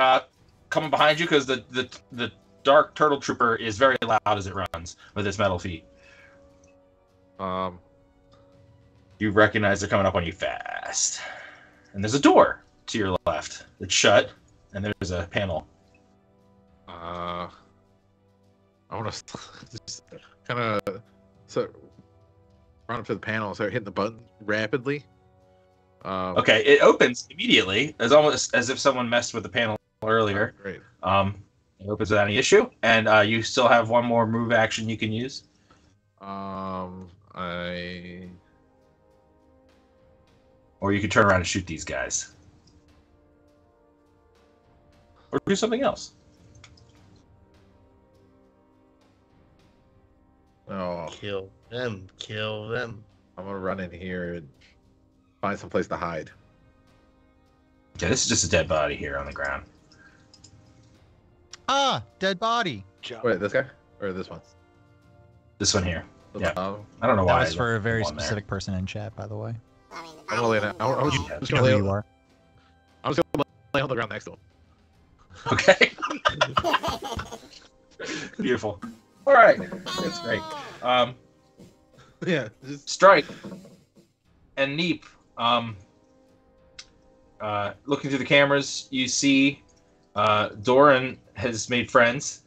B: coming behind you because the Dark Turtle Trooper is very loud as it runs with its metal feet. You recognize they're coming up on you fast. And there's a door to your left. It's shut, and there's a panel.
G: I want to just kind of run up to the panel and start hitting the button rapidly.
B: Okay, it opens immediately. It's almost as if someone messed with the panel earlier.
G: Great.
B: It opens without any issue, and you still have one more move action you can use. Or you can turn around and shoot these guys. Or do something else.
G: Oh,
D: Kill them. Kill them.
G: I'm gonna run in here and find some place to hide.
B: Okay, this is just a dead body here on the ground.
A: Ah, dead body.
G: Wait, this guy or this one?
B: This one here. Yeah.
G: I
B: I don't know
A: That
B: why.
A: was
B: I
A: for a
B: left
A: very
B: one there.
A: specific person in chat, by the way.
F: I mean, the
G: I'm gonna lay
F: body
G: down. I was
F: didn't
G: just
A: You know
G: gonna
A: who
G: lay.
A: you are.
G: I was gonna lay on the ground next to him.
B: Okay. Beautiful. All right. That's great.
G: Yeah. Just
B: Strike and Neep. Looking through the cameras, you see Doran has made friends,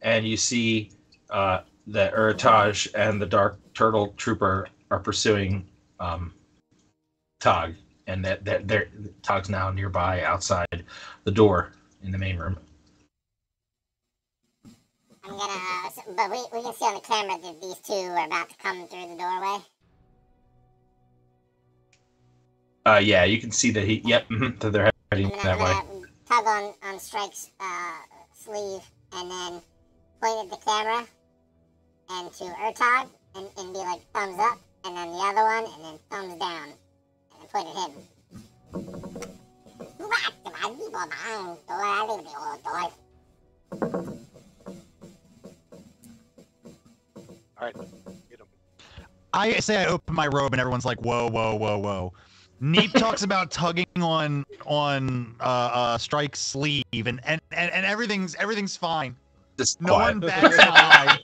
B: and you see that Urtaj and the Dark Turtle Trooper are pursuing Tog, and that Tog's now nearby outside the door in the main room.
F: I'm gonna, but we can see on the camera that these two are about to come through the doorway.
B: Yeah, you can see that that they're heading
F: I'm
B: that way.
F: gonna tug on Strike's sleeve and then point at the camera and to Urtog and be like thumbs up, and then the other one and then thumbs down and then point at him.
E: All right, get him.
A: I say I open my robe and everyone's like, whoa, whoa, whoa, whoa. Neep talks about tugging on Strike's sleeve and everything's fine.
B: Just
A: No
B: quiet.
A: one bats an eye.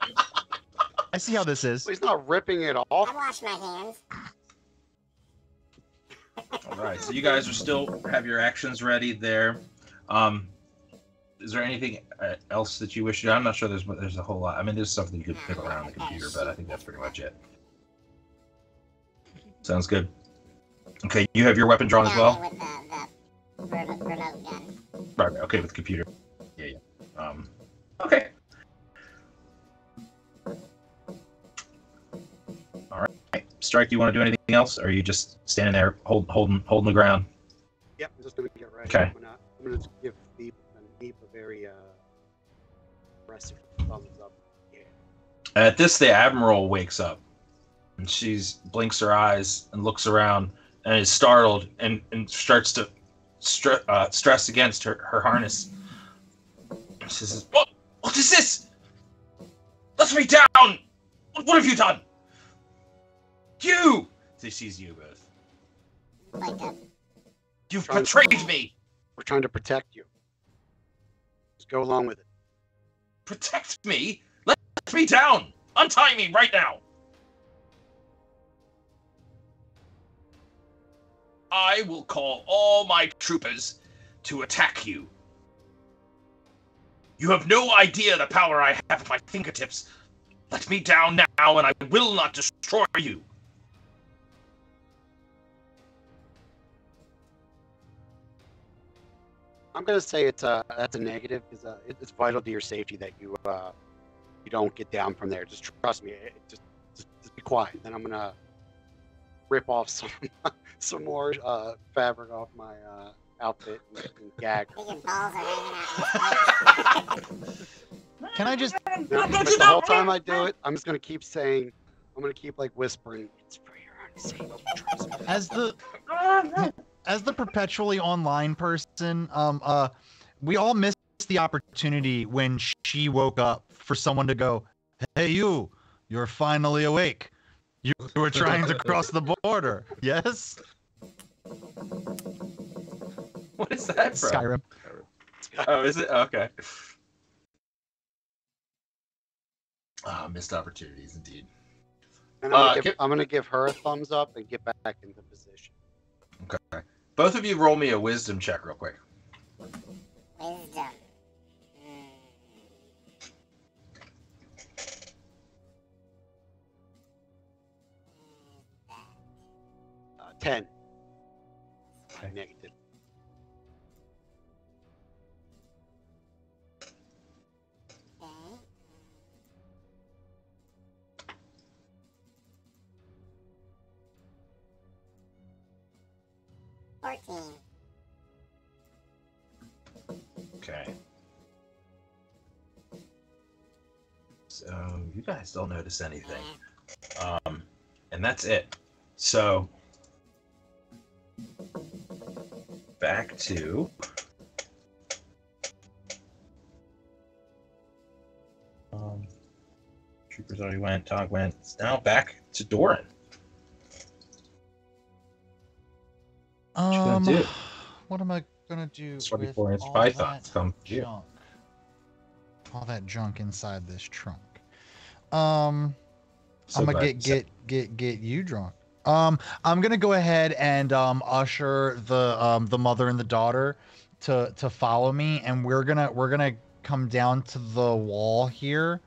A: I see how this is.
E: Well, he's not ripping it
F: I
E: off.
F: wash my hands.
B: All right, so you guys are still have your actions ready there. Is there anything else that you wish to do? I'm not sure there's a whole lot. I mean, there's stuff that you could fiddle around the computer, but I think that's pretty much it. Sounds good. Okay, you have your weapon drawn as well?
F: With the remote gun.
B: Right, okay, with the computer. Yeah. Okay. All right. Strike, do you want to do anything else? Or are you just standing there holding the ground?
E: Yep, I'm just gonna get right.
B: Okay.
E: I'm gonna give Deep a very aggressive thumbs up. Yeah.
B: At this, the Admiral wakes up. And she blinks her eyes and looks around and is startled and starts to stress against her harness. She says, What is this? Let me down! What have you done? You! She sees you both.
F: Like a
B: You've betrayed me!
E: We're trying to protect you. Just go along with it.
B: Protect me? Let me down! Untie me right now! I will call all my troopers to attack you. You have no idea the power I have at my fingertips. Let me down now, and I will not destroy you.
E: I'm gonna say that's a negative because it's vital to your safety that you don't get down from there. Just trust me. Just be quiet. Then I'm gonna rip off some more fabric off my outfit and gag.
F: I think your balls are hanging out.
A: Can I just?
E: The whole time I do it, I'm just gonna keep saying, I'm gonna keep like whispering, "It's for your own safety." Trust me.
A: As the perpetually online person, we all missed the opportunity when she woke up for someone to go, "Hey, you're finally awake. You were trying to cross the border." Yes.
B: What is that from?
A: Skyrim.
B: Oh, is it? Okay. Missed opportunities, indeed.
E: And I'm gonna give her a thumbs up and get back into position.
B: Okay. Both of you roll me a wisdom check real quick.
F: Wisdom.
E: 10.
B: Okay.
E: Negative.
F: Okay. 14.
B: Okay. So you guys don't notice anything. And that's it. So back to Troopers already went, Tog went. It's now back to Doran. What you gonna do?
A: What am I gonna do with
B: 24-inch
A: all
B: pythons
A: that
B: come to you.
A: junk? All that junk inside this trunk. I'm gonna get you drunk. I'm gonna go ahead and usher the mother and the daughter to follow me, and we're gonna come down to the wall here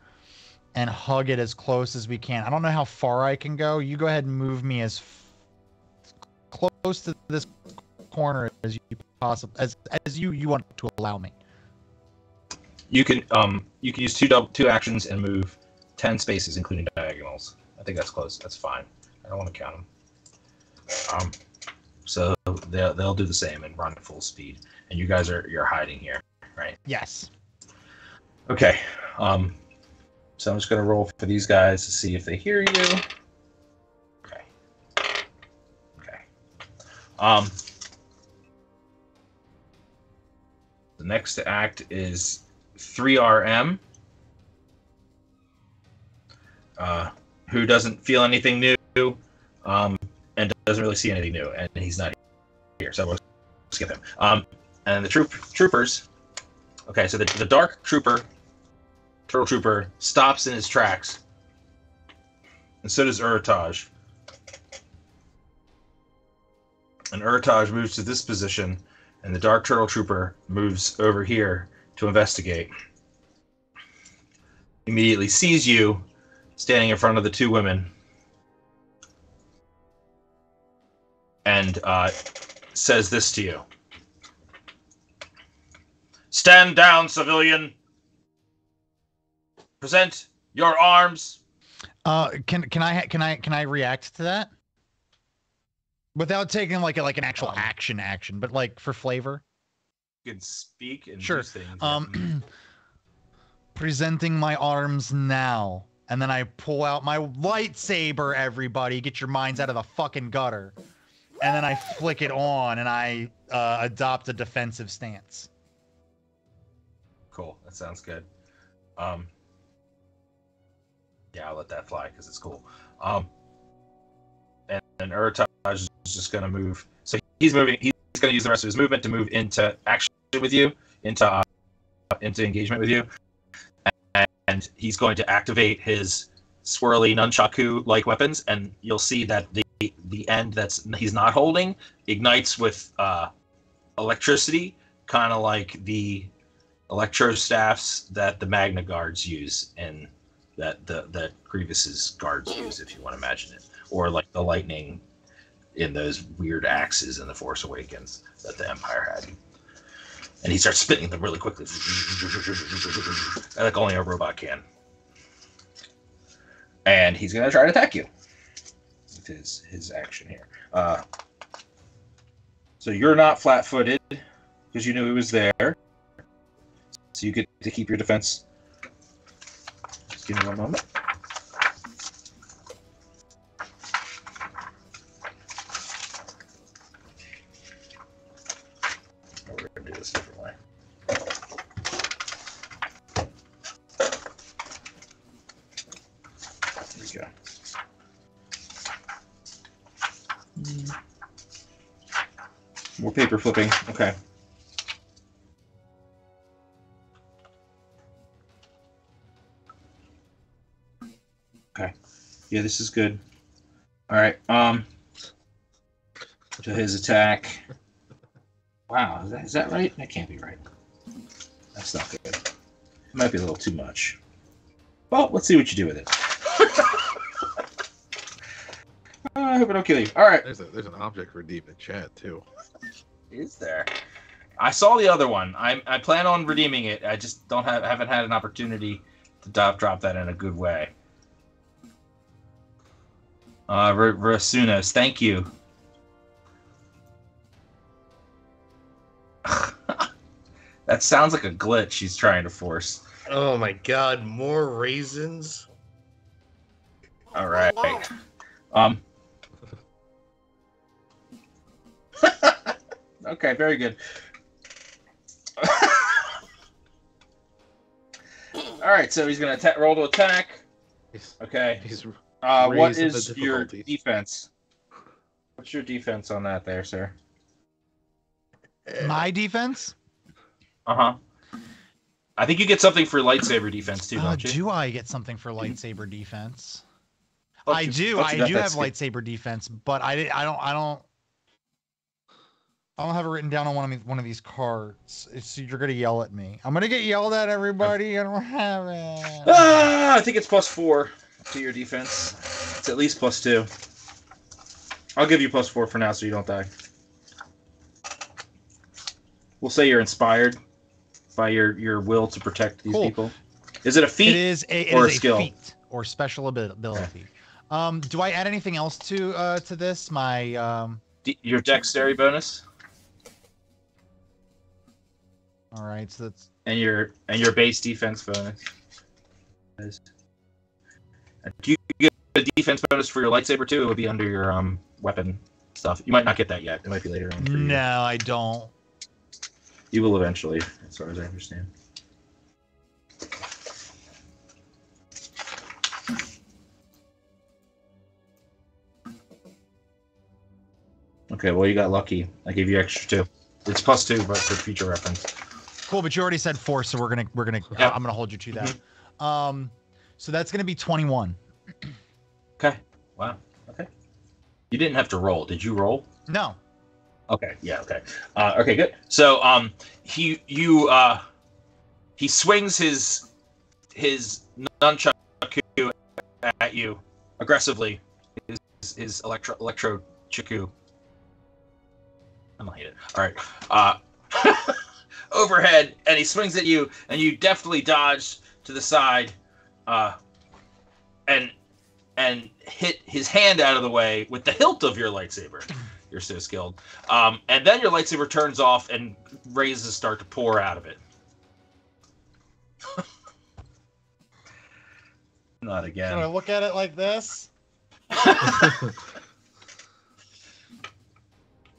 A: and hug it as close as we can. I don't know how far I can go. You go ahead and move me as close to this corner as you possibly as you want to allow me.
B: You can use two actions and move 10 spaces, including diagonals. I think that's close. That's fine. I don't want to count them. So they'll do the same and run at full speed. And you guys you're hiding here, right?
A: Yes.
B: Okay. So I'm just gonna roll for these guys to see if they hear you. Okay. Okay. The next to act is 3RM. Who doesn't feel anything new, and doesn't really see anything new, and he's not here, so we'll skip him. And the troopers. Okay, so the dark trooper, turtle trooper, stops in his tracks, and so does Urtaj. And Urtaj moves to this position, and the dark turtle trooper moves over here to investigate. Immediately sees you standing in front of the two women, and says this to you: "Stand down, civilian. Present your arms."
A: Can I react to that without taking like an actual action, but like for flavor?
B: You can speak and
A: Sure.
B: use things.
A: Presenting my arms now. And then I pull out my lightsaber, everybody. Get your minds out of the fucking gutter. And then I flick it on, and I adopt a defensive stance.
B: Cool. That sounds good. Yeah, I'll let that fly because it's cool. And Urtaj is just going to move. So he's moving. He's going to use the rest of his movement to move into action with you, into engagement with you. And he's going to activate his swirly nunchaku-like weapons, and you'll see that the end he's not holding ignites with electricity, kind of like the electro staffs that the Magna guards use, and that Grievous's guards use, if you want to imagine it, or like the lightning in those weird axes in the Force Awakens that the Empire had. And he starts spinning them really quickly, like only a robot can. And he's gonna try to attack you with his action here. So you're not flat-footed because you knew he was there. So you get to keep your defense. Just give me one moment. Oh, we're gonna do this a different way. There we go. More paper flipping. Okay. Okay. Yeah, this is good. All right. To his attack. Wow, is that right? That can't be right. That's not good. It might be a little too much. Well, let's see what you do with it. I hope I don't kill you. All right.
G: There's an object redeemed in chat too.
B: Is there? I saw the other one. I plan on redeeming it. I just haven't had an opportunity to drop that in a good way. Rasunos, thank you. That sounds like a glitch she's trying to force.
D: Oh my god, more raisins?
B: All right. Okay, very good. All right, so he's going to roll to attack. Okay.
G: He's
B: what
G: raising the
B: is your
G: difficulties.
B: defense? What's your defense on that there, sir?
A: My defense?
B: Uh-huh. I think you get something for lightsaber defense too, don't you?
A: Do I get something for lightsaber defense?
B: Thought
A: I
B: you-
A: do.
B: thought you
A: I
B: got
A: do
B: that
A: have
B: skill.
A: lightsaber defense, but I don't have it written down on one of these cards. You're gonna yell at me. I'm gonna get yelled at, everybody. I don't have it.
B: I think it's +4 to your defense. It's at least +2. I'll give you +4 for now, so you don't die. We'll say you're inspired by your will to protect these
A: Cool.
B: people. Is it a feat?
A: It is
B: or
A: a
B: a skill?
A: feat or special ability. Do I add anything else to this? My
B: Your dexterity bonus
A: all right, so that's
B: and your base defense bonus. Do you get a defense bonus for your lightsaber too? It would be under your weapon stuff. You might not get that yet. It might be later on. For you.
A: no, I don't.
B: You will eventually, as far as I understand. Okay, well you got lucky. I gave you extra 2. It's +2, but for future reference.
A: Cool, but you already said 4, so we're gonna
B: Yep.
A: I'm gonna hold you to that. So that's gonna be 21.
B: Okay. Wow. Okay. You didn't have to roll. Did you roll?
A: No.
B: Okay. Yeah. Okay. Okay. Good. So he swings his nunchuck at you aggressively. His electro chiku. I don't hate it. All right. Overhead, and he swings at you, and you deftly dodge to the side, and hit his hand out of the way with the hilt of your lightsaber. You're so skilled. And then your lightsaber turns off, and rays start to pour out of it. Not again.
A: Should I look at it like this?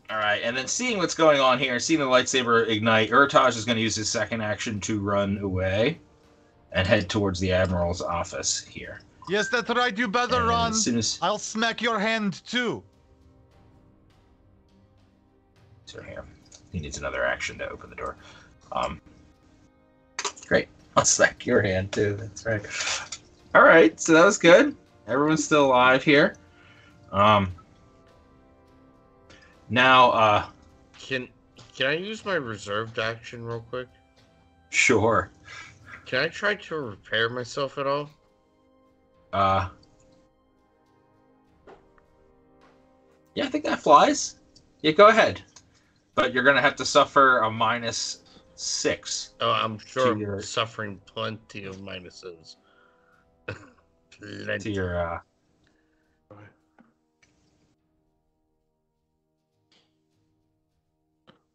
B: All right, and then seeing what's going on here, seeing the lightsaber ignite, Urtaj is going to use his second action to run away and head towards the Admiral's office here.
A: Yes, that's right. You better
B: And
A: run.
B: as soon as
A: I'll smack your hand too.
B: so here, he needs another action to open the door. Great. I'll smack your hand too. That's right. All right, so that was good. Everyone's still alive here. Now,
D: Can I use my reserved action real quick?
B: Sure.
D: Can I try to repair myself at all?
B: Yeah, I think that flies. Yeah, go ahead. But you're gonna have to suffer a -6.
D: Oh, I'm sure I'm
B: your-
D: suffering plenty of minuses.
B: To
D: Plenty.
B: your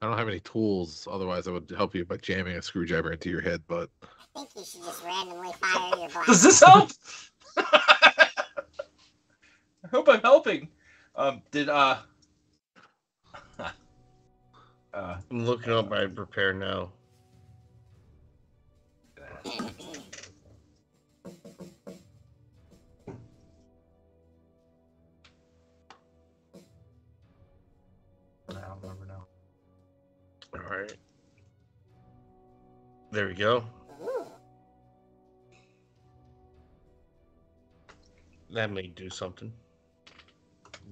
G: I don't have any tools. Otherwise, I would help you by jamming a screwdriver into your head. But
F: I think you should just randomly fire your blast.
B: Does this help? I hope I'm helping.
D: I'm looking up my repair now.
B: I don't remember now.
D: All right. There we go.
F: Ooh.
D: That may do something.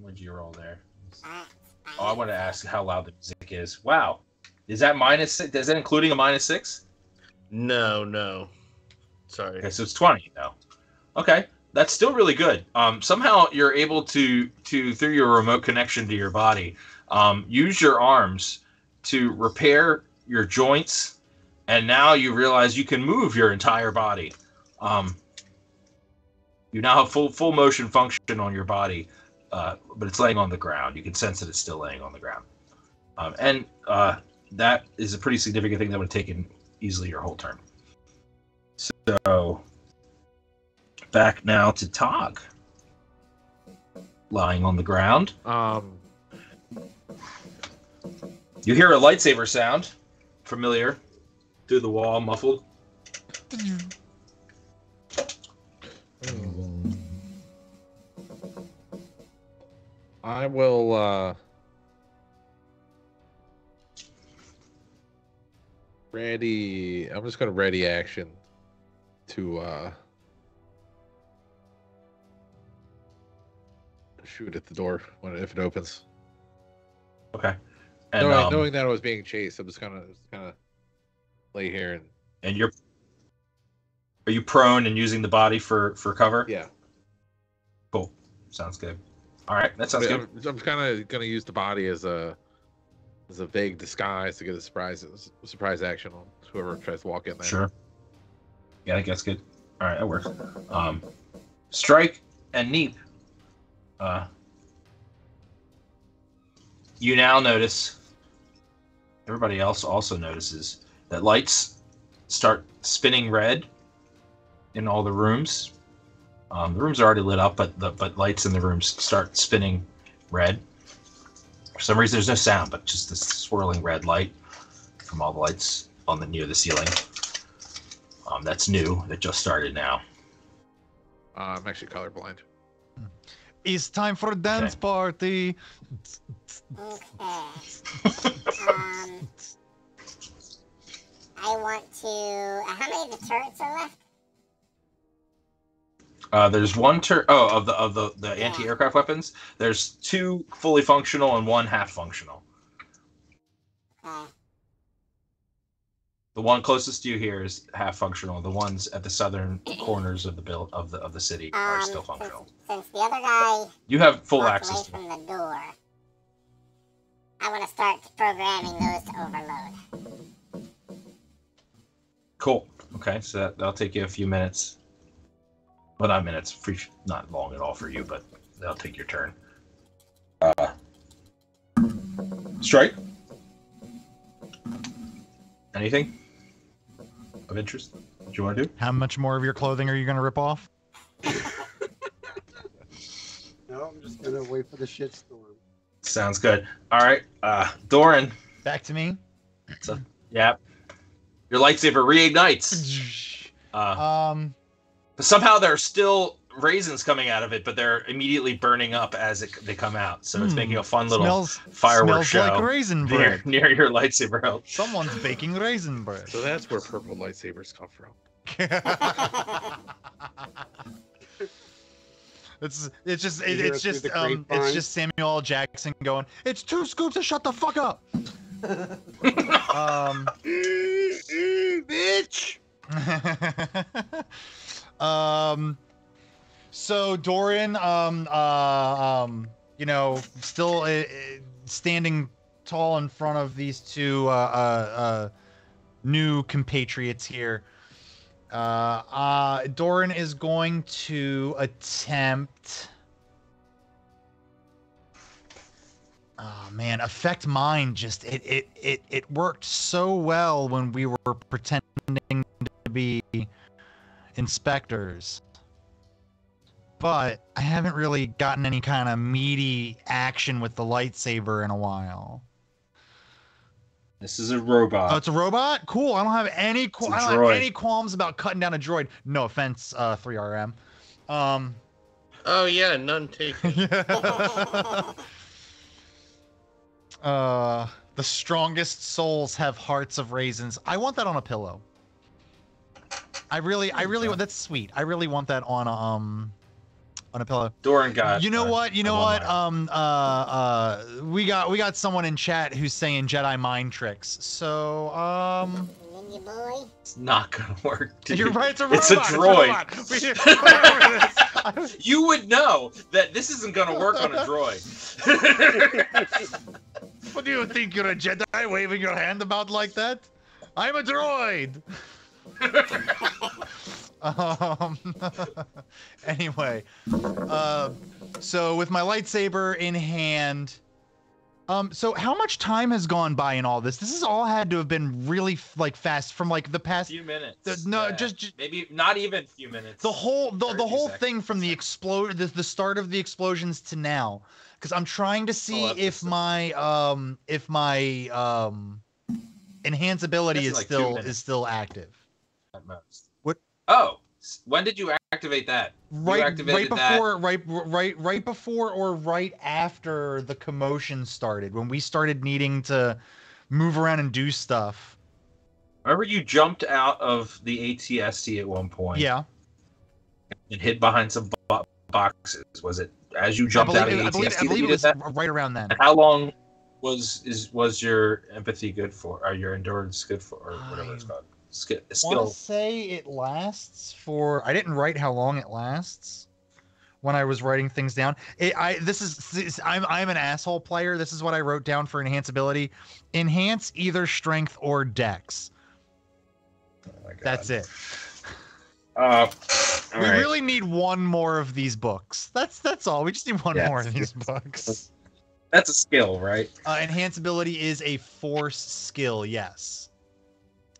B: What'd you roll there?
F: Uh,
B: Oh, I want to ask how loud the music is. Wow. Is that -6? Is that including a -6?
D: No, no. Sorry.
B: Okay, so it's 20 now. Okay, that's still really good. Somehow you're able to through your remote connection to your body, use your arms to repair your joints, and now you realize you can move your entire body. You now have full motion function on your body, but it's laying on the ground. You can sense that it's still laying on the ground, and that is a pretty significant thing that would have taken easily your whole turn. So, back now to Tog. Lying on the ground. You hear a lightsaber sound. Familiar. Through the wall, muffled.
G: I will ready. I'm just gonna ready action to shoot at the door if it opens.
B: Okay. And
G: Knowing that I was being chased, I'm just gonna lay here and
B: are you prone and using the body for cover?
G: yeah.
B: Cool. Sounds good. All right, that sounds good.
G: I'm kind of gonna use the body as a vague disguise to get a surprise action on whoever tries to walk in there.
B: Sure. Yeah, I think that's good. All right, that works. Strike and Neep. You now notice. Everybody else also notices that lights start spinning red in all the rooms. The rooms are already lit up, but lights in the rooms start spinning red. For some reason, there's no sound, but just this swirling red light from all the lights on near the ceiling. That's new. That just started now.
G: I'm actually colorblind.
A: It's time for a dance party.
F: Okay. I want to. How many of the turrets are left?
B: There's one of the anti-aircraft weapons. There's 2 fully functional and 1 half functional.
F: Okay.
B: The one closest to you here is half functional. The ones at the southern corners of the city are still functional.
F: Since the other guy
B: You have full
F: walked
B: access
F: away
B: to
F: from the door, I want to start programming those to overload.
B: Cool. Okay, so that'll take you a few minutes. Well, not minutes. Not long at all for you, but that'll take your turn. Strike. Anything of interest that you want to do?
A: How much more of your clothing are you gonna rip off?
E: No, I'm just gonna wait for the shitstorm.
B: Sounds good. All right, Doran.
A: Back to me.
B: So, yeah, your lightsaber reignites. But somehow there are still raisins coming out of it, but they're immediately burning up as they come out. So it's making a fun little fireworks show
A: like raisin bread.
B: near your lightsaber hilt.
A: Someone's baking raisin bread.
G: So that's where purple lightsabers come from.
A: It's just Samuel L. Jackson going, "It's 2 scoops to shut the fuck up."
E: Bitch.
A: So Doran, still standing tall in front of these two new compatriots here. Doran is going to attempt. Oh man, affect mind just it worked so well when we were pretending to be inspectors. But I haven't really gotten any kind of meaty action with the lightsaber in a while.
B: This is a robot.
A: Oh, it's a robot? Cool. I don't have any I don't have any qualms about cutting down a droid. No offense, 3RM.
D: Oh yeah, none taken.
A: The strongest souls have hearts of raisins. I want that on a pillow. I really want that's sweet. I really want that on a pillow.
B: Doran got.
A: You know what? We got someone in chat who's saying Jedi mind tricks. So
F: Ninja boy.
B: It's not gonna work. Dude.
A: You're right. It's a robot.
B: It's a droid. You would know that this isn't gonna work on a droid.
A: What do you think? You're a Jedi waving your hand about like that? I'm a droid. Anyway, so with my lightsaber in hand, so how much time has gone by in all this? This has all had to have been really fast from the past
B: few minutes.
A: Just
B: maybe not even a few minutes.
A: The whole
B: seconds.
A: thing from the the start of the explosions to now, because I'm trying to see if my enhanceability is still active.
B: At most.
A: What?
B: Oh, when did you activate that?
A: Right before or right after the commotion started, when we started needing to move around and do stuff.
B: Remember you jumped out of the ATST at one point.
A: Yeah.
B: And hid behind some boxes. Was it as you jumped out of the ATST?
A: I believe it was right around then.
B: And how long was your empathy good for, or your endurance good for, or whatever it's called?
A: I want to say it lasts for. I didn't write how long it lasts when I was writing things down. I'm an asshole player. This is what I wrote down for enhanceability: enhance either strength or dex.
B: Oh my God.
A: That's it.
B: We
A: really need one more of these books. That's all. We just need one more of these books.
B: That's a skill, right?
A: Enhanceability is a force skill. Yes.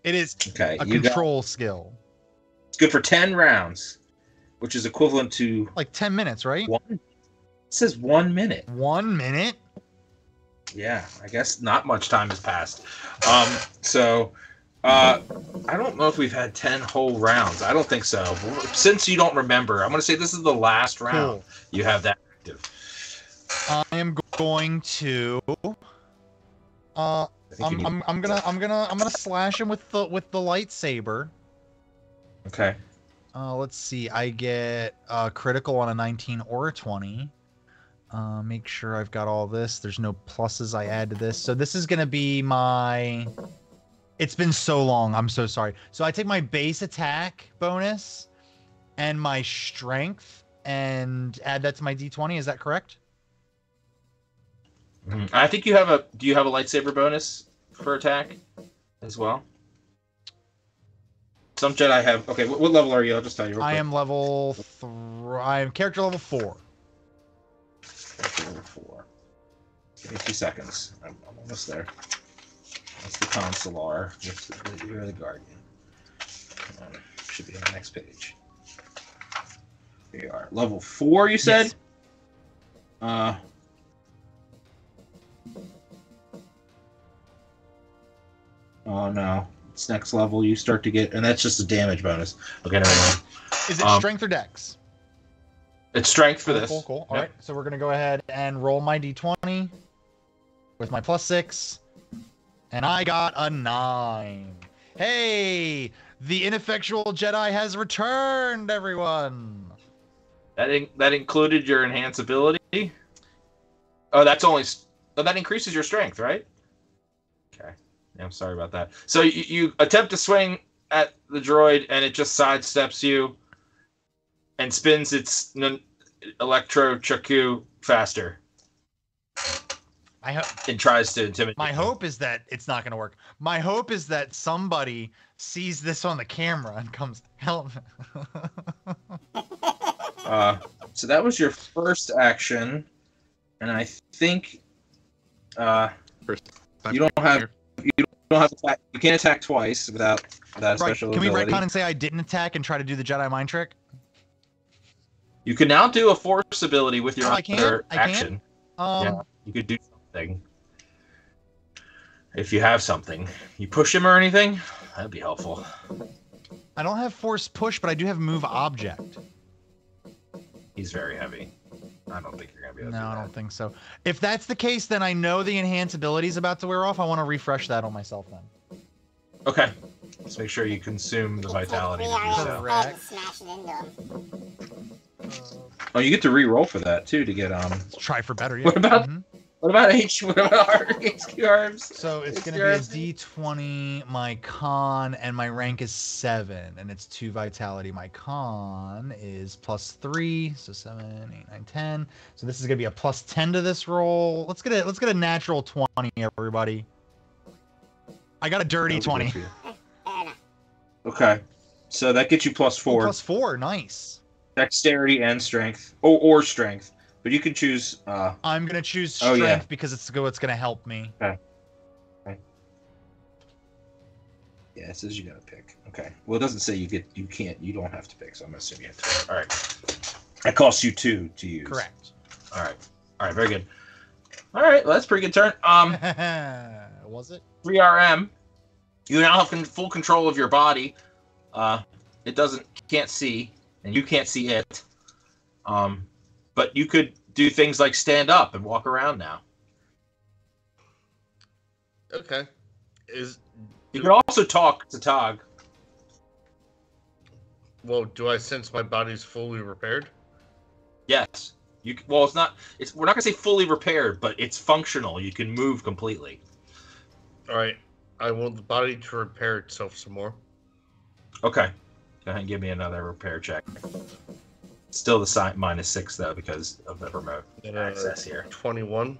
A: It is
B: a
A: control skill.
B: It's good for 10 rounds, which is equivalent to
A: 10 minutes, right?
B: It says 1 minute.
A: 1 minute?
B: Yeah, I guess not much time has passed. I don't know if we've had 10 whole rounds. I don't think so. Since you don't remember, I'm going to say this is the last round you have that active.
A: I am going to. I'm gonna slash him with the lightsaber.
B: Okay.
A: Let's see. I get critical on a 19 or a 20. Make sure I've got all this. There's no pluses I add to this. So this is gonna be my. It's been so long. I'm so sorry. So I take my base attack bonus and my strength and add that to my D20. Is that correct?
B: I think you have a. Do you have a lightsaber bonus for attack as well? Some Jedi have. Okay, what level are you? I'll just tell you. Real quick.
A: I am level. I am character level 4.
B: Level 4. Give me 2 seconds. I'm almost there. That's the consular. You're the guardian. Come on. Should be on the next page. Here you are. Level 4, you said? Yes. Oh no. It's next level you start to get, and that's just a damage bonus. Okay, never mind.
A: Is it strength or dex?
B: It's strength for this.
A: Cool. All right, so we're gonna go ahead and roll my d20 with my +6, and I got a 9. Hey, the ineffectual Jedi has returned, everyone.
B: That included your enhanceability. Oh, that's only. Oh, that increases your strength, right? Okay. Yeah, I'm sorry about that. So you attempt to swing at the droid, and it just sidesteps you and spins its electro chaku faster. And tries to intimidate.
A: My hope is that it's not going to work. My hope is that somebody sees this on the camera and comes help.
B: So that was your first action, and I think you don't have attack. You can't attack twice without a special
A: Can
B: ability.
A: we retcon and say I didn't attack and try to do the Jedi mind trick?
B: You can now do a force ability with your other action.
A: Yeah,
B: you could do something. If you have something, you push him or anything, that'd be helpful.
A: I don't have force push, but I do have move object.
B: He's very heavy. I don't think you're gonna be able to do
A: No,
B: that.
A: I don't think so. If that's the case, then I know the enhance ability is about to wear off. I want to refresh that on myself then.
B: Okay. Let's make sure you consume the vitality.
A: Correct.
F: Smash it into him.
B: Oh, you get to re-roll for that too to get
A: Let's try for better. Yeah.
B: What about
A: Mhm.
B: What about HQ arms?
A: So it's going to be a D20, my con, and my rank is 7, and it's 2 vitality. My con is +3, so 7, 8, 9, 10. So this is going to be a +10 to this roll. Let's get a natural 20, everybody. I got a dirty 20.
F: Fair enough.
B: Okay, so that gets you +4.
A: +4, nice.
B: Dexterity and strength, or strength, but you can choose.
A: I'm gonna choose strength because it's what's gonna help me.
B: Okay. Yeah, it says you gotta pick. Okay. Well, it doesn't say you don't have to pick, so I'm assuming you have to pick. All right. That costs you 2 to use.
A: Correct.
B: All right. Very good. All right. Well, that's a pretty good turn.
A: Was it?
B: 3RM. You now have full control of your body. It can't see, and you can't see it. But you could do things like stand up and walk around now.
D: Okay.
B: You can also talk to Tog.
D: Well, do I sense my body's fully repaired?
B: Yes. Well, it's not. We're not gonna say fully repaired, but it's functional. You can move completely.
D: All right. I want the body to repair itself some more.
B: Okay. Go ahead and give me another repair check. Still the sign -6 though because of the remote access here.
D: 21.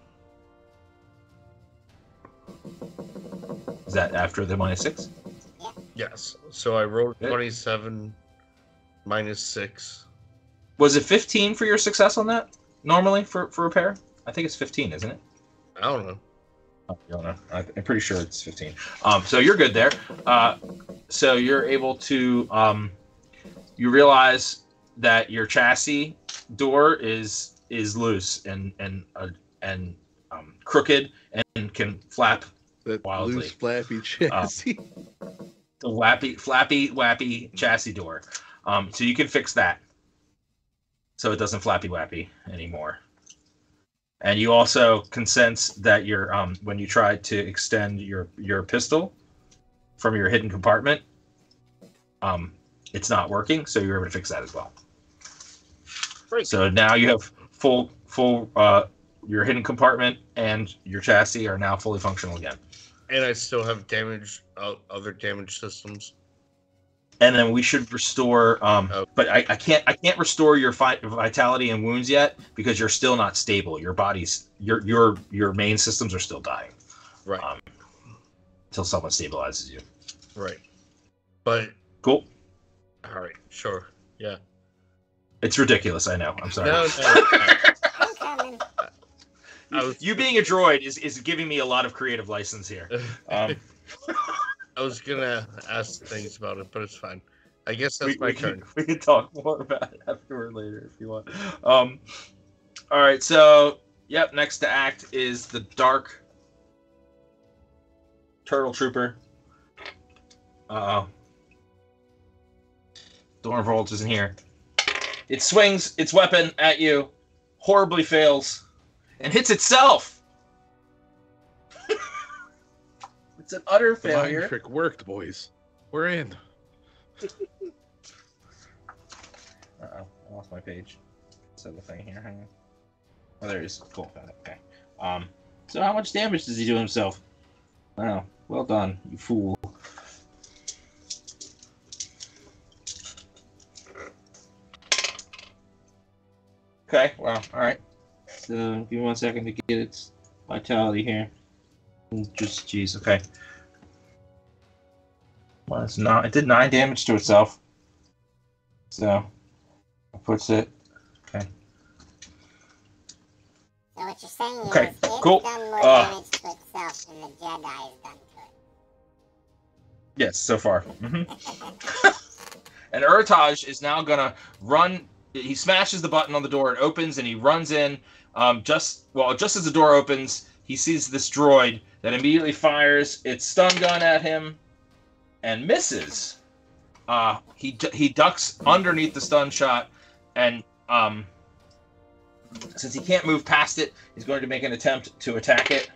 B: Is that after the -6?
D: Yes. So I rolled 27 -6.
B: Was it 15 for your success on that? Normally for repair? I think it's 15, isn't it?
D: I don't know.
B: Oh, you don't know. I'm pretty sure it's 15. So you're good there. So you're able to. You realize that your chassis door is loose and crooked and can flap
G: That
B: wildly.
G: loose, flappy chassis.
B: The wappy chassis door. So you can fix that, so it doesn't flappy wappy anymore. And you also can sense that your when you try to extend your pistol from your hidden compartment, it's not working. So you're able to fix that as well.
D: Great.
B: So now you have full your hidden compartment and your chassis are now fully functional again.
D: And I still have other damage systems.
B: And then we should restore. But I can't restore your vitality and wounds yet because you're still not stable. Your body's your main systems are still dying.
D: Right.
B: Until someone stabilizes you.
D: Right. But
B: Cool.
D: all right, sure. Yeah.
B: It's ridiculous. I know. I'm sorry.
D: No.
F: I'm coming.
B: You being a droid is giving me a lot of creative license here.
D: I was gonna ask things about it, but it's fine. I guess that's my turn.
B: We can talk more about it afterward later if you want. All right. So, yep. Next to act is the Dark Turtle Trooper. Stormtroopers isn't here. It swings its weapon at you, horribly fails, and hits itself. It's an utter
G: The mind
B: failure.
G: trick worked, boys. We're in.
B: Uh-oh, I lost my page. So the thing here, hang on. Oh, there it is. Cool, found it. Okay. So how much damage does he do himself? Wow. Well done, you fool. Okay, well, alright. So, give me 1 second to get its vitality here. Just, jeez, okay. Well, it's not, it did 9 damage to itself. So, it puts it. Okay.
F: So what you're saying
B: Okay,
F: is it's
B: cool.
F: done more damage to itself than the Jedi has done to it.
B: Yes, so far. And Urtaj is now gonna run. He smashes the button on the door, it opens, and he runs in. Just as the door opens, he sees this droid that immediately fires its stun gun at him and misses. He ducks underneath the stun shot, and since he can't move past it, he's going to make an attempt to attack it.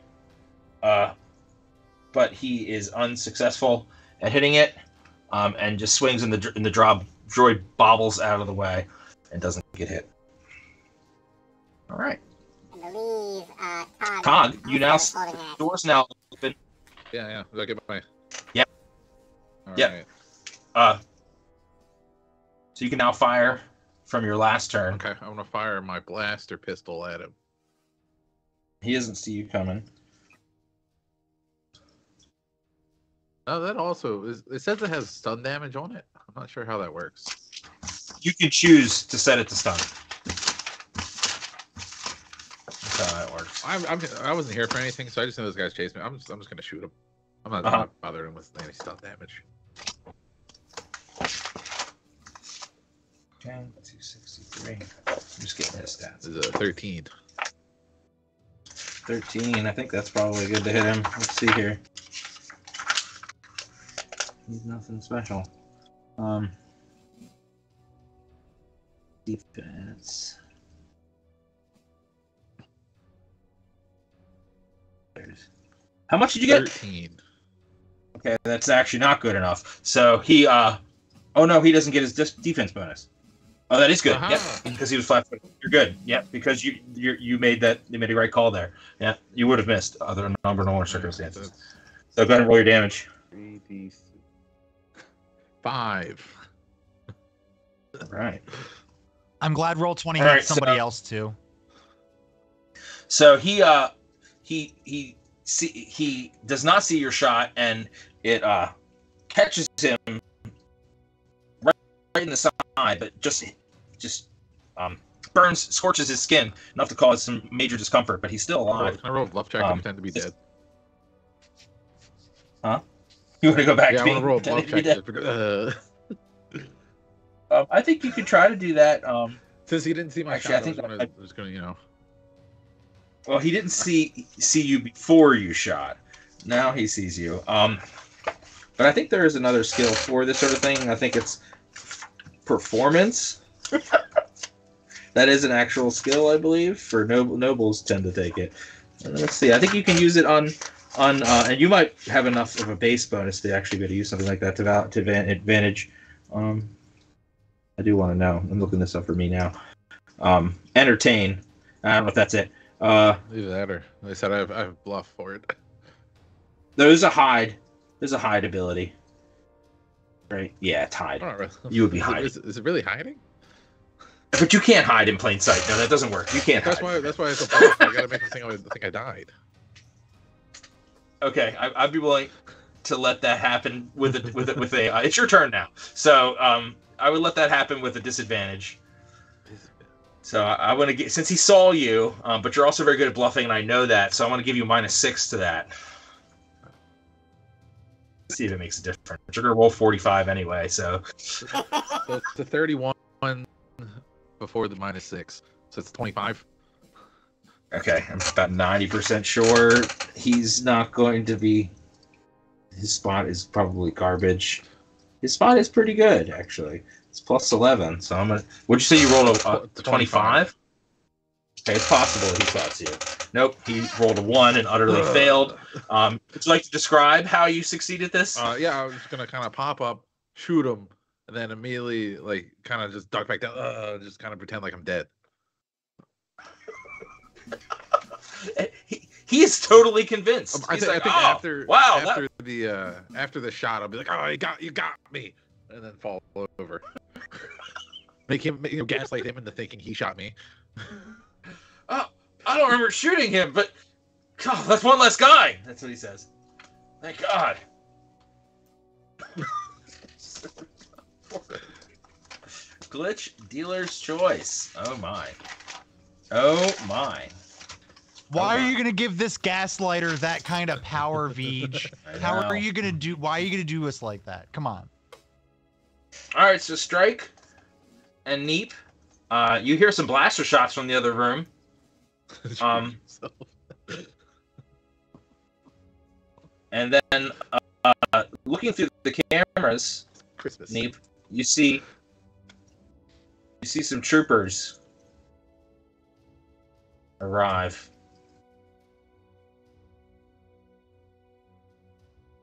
B: But he is unsuccessful at hitting it, and just swings in the drop. Droid bobbles out of the way and doesn't get hit. All right.
F: I believe
B: Tog, you now
F: holding action.
B: doors now open.
G: Yeah. Did I get my?
B: Yep.
G: All
B: Yep.
G: right.
B: So you can now fire from your last turn.
G: Okay, I'm gonna fire my blaster pistol at him.
B: He doesn't see you coming.
G: Oh, that also is. It says it has stun damage on it. I'm not sure how that works.
B: You can choose to set it to stun. That's how that works.
G: I wasn't here for anything, so I just know those guys chased me. I'm just gonna shoot him. I'm not bothering him with any stun damage.
B: 10, 263. I'm just getting his stats.
G: This is a 13.
B: 13. I think that's probably good to hit him. Let's see here. He's nothing special. Defense. How much did you get?
G: 13.
B: Okay, that's actually not good enough. So he, oh no, he doesn't get his defense bonus. Oh, that is good.
G: Uh-huh.
B: Yep, because he was flat-footed. You're good. Yep, because you made a right call there. Yeah, you would have missed other number of circumstances. So go ahead and roll your damage.
G: 3d6. 5.
B: All right.
A: I'm glad Roll20
B: All right,
A: had somebody else too.
B: So he does not see your shot, and it catches him right in the side, but just scorches his skin enough to cause some major discomfort. But he's still alive.
G: Can I roll a bluff check to pretend to be dead?
B: Huh? You want to go back
G: Yeah,
B: to
G: I want to roll a bluff
B: pretending
G: check.
B: to be dead? I think you could try to do that.
G: Since he didn't see my
B: Actually,
G: shot,
B: I think
G: I was gonna,
B: Well, he didn't see you before you shot. Now he sees you. But I think there is another skill for this sort of thing. I think it's performance. That is an actual skill, I believe. For nobles tend to take it. Let's see. I think you can use it on and you might have enough of a base bonus to actually be able to use something like that to advantage. I do want to know. I'm looking this up for me now. Entertain. I don't know if that's it.
G: Either that or they said I have bluff for it.
B: There's a hide. There's a hide ability. Right? Yeah, it's hide.
G: Really.
B: You would be hiding.
G: Is it really hiding?
B: But you can't hide in plain sight. No, that doesn't work. You can't hide.
G: That's why it's a bluff. I gotta make them think I died.
B: Okay, I'd be willing to let that happen with a. It's your turn now. So I would let that happen with a disadvantage. So I want to get, since he saw you, but you're also very good at bluffing, and I know that. So I want to give you -6 to that. Let's see if it makes a difference. You're gonna roll 45 anyway, so.
G: So it's a 31 before the -6, so it's 25.
B: Okay, I'm about 90% sure he's not going to be. His spot is probably garbage. His spot is pretty good, actually. It's +11, so I'm gonna. Would you say you rolled a 25? Okay, it's possible he spots you. Nope, he rolled a 1 and utterly failed. Would you like to describe how you succeeded this?
G: Yeah, I was just gonna kind of pop up, shoot him, and then immediately kind of just duck back down, just kind of pretend like I'm dead.
B: He is totally convinced.
G: I
B: He's
G: think
B: like,
G: after
B: wow,
G: after the shot, I'll be like, "Oh, you got me," and then fall over. Make him gaslight him into thinking he shot me.
B: Oh, I don't remember shooting him, but God, that's one less guy. That's what he says. Thank God. Glitch dealer's choice. Oh my. Oh my.
A: Why are you gonna give this gaslighter that kind of power, Veej? How are you gonna do? Why are you gonna do us like that? Come on.
B: All right, so Strike and Neep, you hear some blaster shots from the other room. And then looking through the cameras, Neep, you see some troopers arrive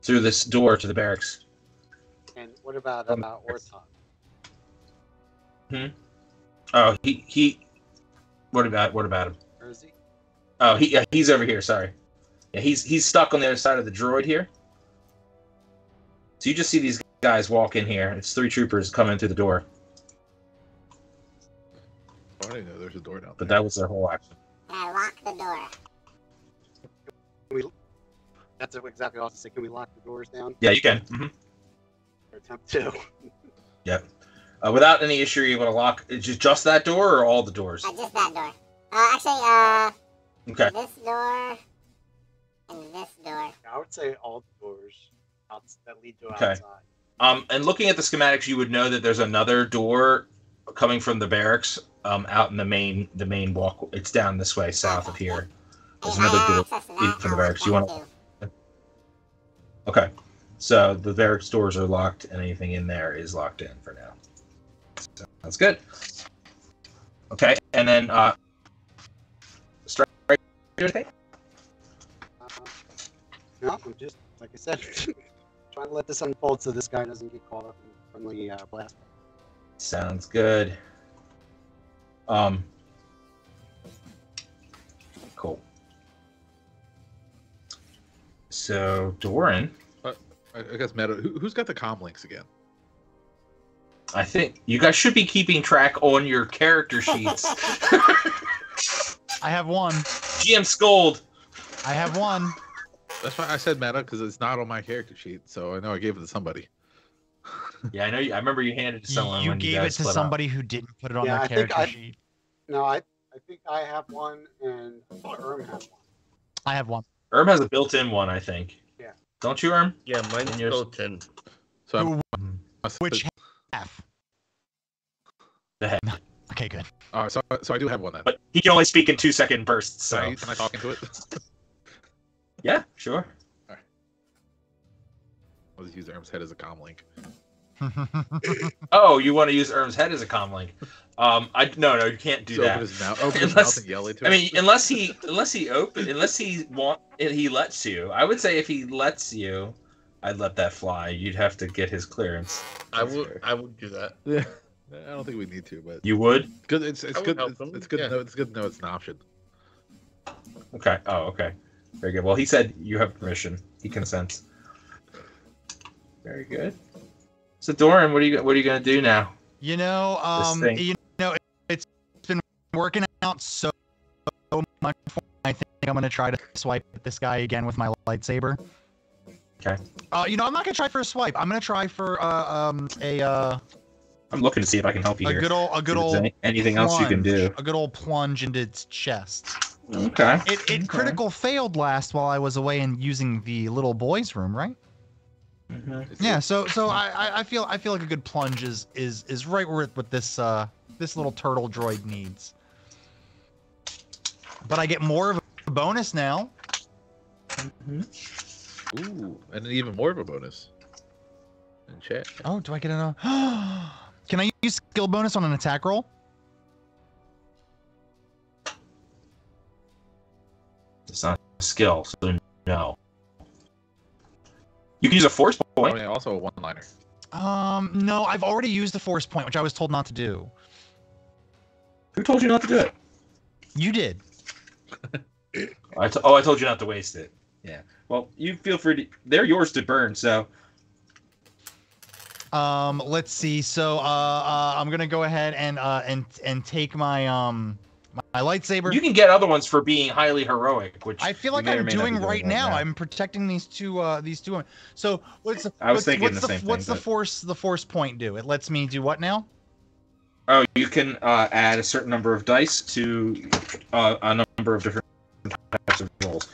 B: through this door to the barracks.
E: And what about Orton?
B: Oh, he. What about him?
E: Where is he?
B: Oh, he's over here. Sorry. Yeah, he's stuck on the other side of the droid here. So you just see these guys walk in here. It's 3 troopers coming through the door.
G: I didn't know there's a door down there.
B: But that was their whole action.
F: I lock the door.
E: That's exactly what I was to say. Can we lock the doors down?
B: Yeah, you can. Mm-hmm.
E: Or attempt to.
B: Yep. Without any issue, you're able to lock. Is it just that door or all the doors?
F: Just that door. Actually,
B: Okay.
F: this door and this door.
E: I would say all the doors that lead to
B: Okay.
E: outside.
B: And looking at the schematics, you would know that there's another door coming from the barracks out in the main walk. It's down this way, south of here. There's another door leading from the barracks. You want to? Okay. So the barracks doors are locked, and anything in there is locked in for now. So that's good. Okay, and then strike.
E: No, I'm just like I said, trying to let this unfold so this guy doesn't get caught up from the blast.
B: Sounds good. Cool. So Doran,
G: I guess Meta. Who's got the comm links again?
B: I think you guys should be keeping track on your character sheets.
A: I have one.
B: GM Scold.
A: I have one.
G: That's why I said Meta, because it's not on my character sheet, so I know I gave it to somebody.
B: Yeah, I know. I remember you handed it to someone.
A: You
B: when
A: gave
B: you
A: it
B: guys
A: to
B: split
A: somebody who didn't put it on
E: Yeah,
A: their
E: I think
A: character sheet.
E: No, I think I have one, and Erm has one.
A: I have one.
B: Erm has a built-in one, I think.
E: Yeah.
B: Don't you, Erm?
D: Yeah, mine's
B: And yours?
D: built in.
G: So
A: Which half?
B: The head.
A: Okay, good.
G: so I do have one then.
B: But he can only speak in 2-second bursts. So
G: Can I talk into it?
B: yeah, sure.
G: I'll just use Erm's head as a comm link.
B: Oh, you want to use Erm's head as a comm link? No, you can't do
G: So
B: that.
G: open his mouth
B: Unless-
G: and yell into it.
B: I mean, unless he lets you. I would say if he lets you, I'd let that fly. You'd have to get his clearance.
D: I would do that.
G: Yeah. I don't think we need to, but
B: You would?
G: good. It's
D: I would
G: good.
D: help them,
G: It's good.
D: yeah.
G: To know, it's good to know it's an option.
B: Okay. Oh, okay. Very good. Well, he said you have permission. He consents. Very good. So, Doran, what are you gonna do now?
A: You know,
B: This thing.
A: it's been working out so much. I think I'm gonna try to swipe at this guy again with my lightsaber.
B: Okay.
A: I'm not gonna try for a swipe. I'm gonna try for
B: I'm looking to see if I can help you
A: a
B: here.
A: good old
B: If there's anything else you can do?
A: A good old plunge into its chest.
B: Okay.
A: It critical failed last while I was away and using the little boys' room, right?
B: Mhm.
A: Yeah. So I feel like a good plunge is right where what this little turtle droid needs. But I get more of a bonus now.
G: Ooh, and then even more of a bonus. In chat.
A: Oh, do I get a? Can I use skill bonus on an attack roll?
B: It's not a skill, so no. You can use a force
G: Oh,
B: point.
G: yeah, also a one-liner.
A: No, I've already used the force point, which I was told not to do.
B: Who told you not to do it?
A: You did.
B: I told you not to waste it. Yeah. Well, you feel free to. They're yours to burn. So.
A: Let's see. So, I'm gonna go ahead and take my my lightsaber.
B: You can get other ones for being highly heroic, which
A: I feel
B: you
A: like
B: may or
A: I'm
B: may not be
A: doing right now.
B: now.
A: I'm protecting these two women. So what's
B: I was thinking
A: what's
B: the same thing,
A: what's the
B: but-
A: force point do? It lets me do what now?
B: Oh, you can add a certain number of dice to a number of different types of rolls.